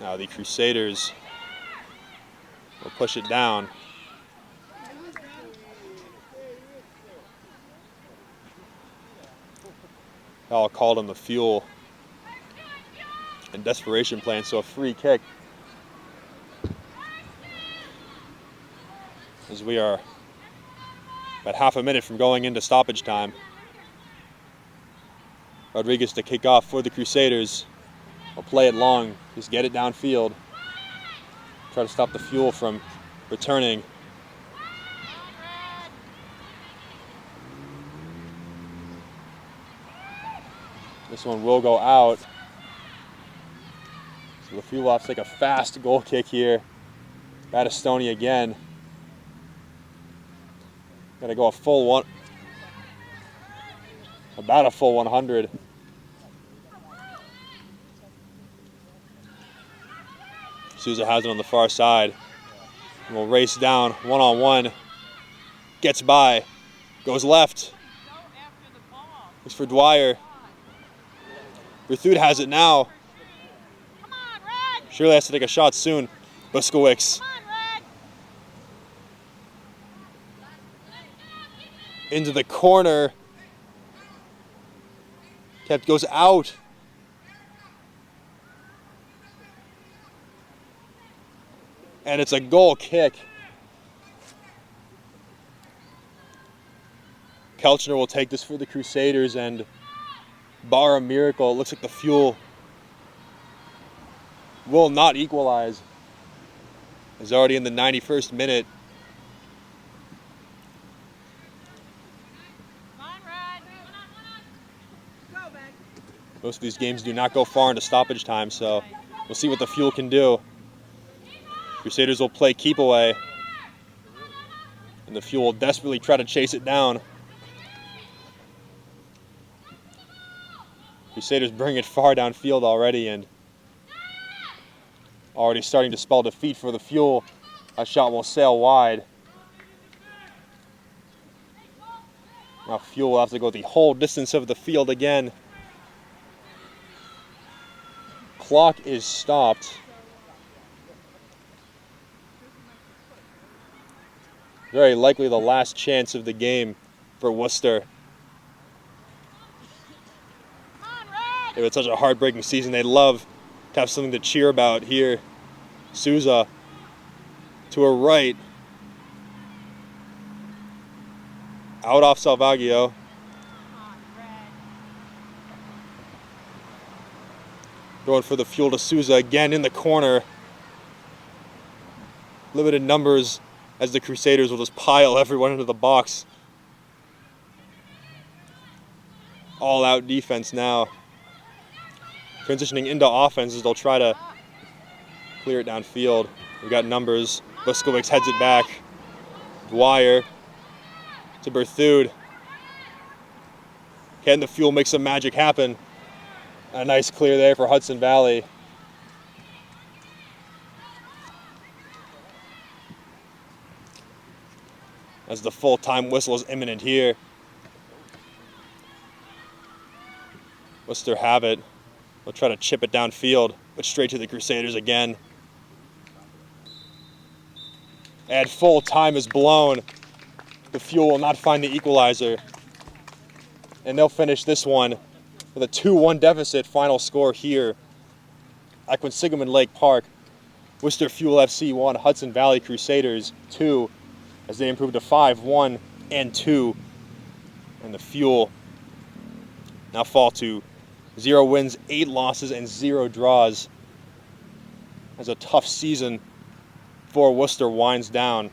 now the Crusaders will push it down. Hall called on the Fuel and desperation plan, so a free kick. As we are about half a minute from going into stoppage time. Rodriguez to kick off for the Crusaders. Will play it long, just get it downfield. Try to stop the Fuel from returning. This one will go out. So the Fuel will have to take a fast goal kick here. Battistoni again. Gotta go a full one. About a full 100. Souza has it on the far side. And will race down one-on-one. Gets by. Goes left. Looks for Dwyer. Berthud has it now. Surely has to take a shot soon. Buskowicz. Into the corner. Kept goes out. And it's a goal kick. Kelchner will take this for the Crusaders, and bar a miracle, it looks like the Fuel will not equalize. It's already in the 91st minute. Most of these games do not go far into stoppage time, so we'll see what the Fuel can do. Crusaders will play keep away, and the Fuel will desperately try to chase it down. Crusaders bring it far downfield already, and already starting to spell defeat for the Fuel. A shot will sail wide. Now Fuel will have to go the whole distance of the field again. Clock is stopped. Very likely the last chance of the game for Worcester. It was such a heartbreaking season. They'd love to have something to cheer about here. Souza to a right. Out off Salvaggio. Going for the Fuel to Souza again in the corner. Limited numbers as the Crusaders will just pile everyone into the box. All out defense now. Transitioning into offense as they'll try to clear it downfield. We've got numbers. Buskowicz heads it back. Dwyer to Berthud. Can the Fuel make some magic happen? A nice clear there for Hudson Valley. As the full-time whistle is imminent here. Worcester have it. They'll try to chip it downfield, but straight to the Crusaders again. And full time is blown. The Fuel will not find the equalizer. And they'll finish this one with a 2-1 deficit. Final score here at Quinsigamond Lake Park. Worcester Fuel FC 1, Hudson Valley Crusaders 2, as they improved to 5-1 and 2. And the Fuel now fall to 0 wins, 8 losses, and 0 draws as a tough season for Worcester winds down.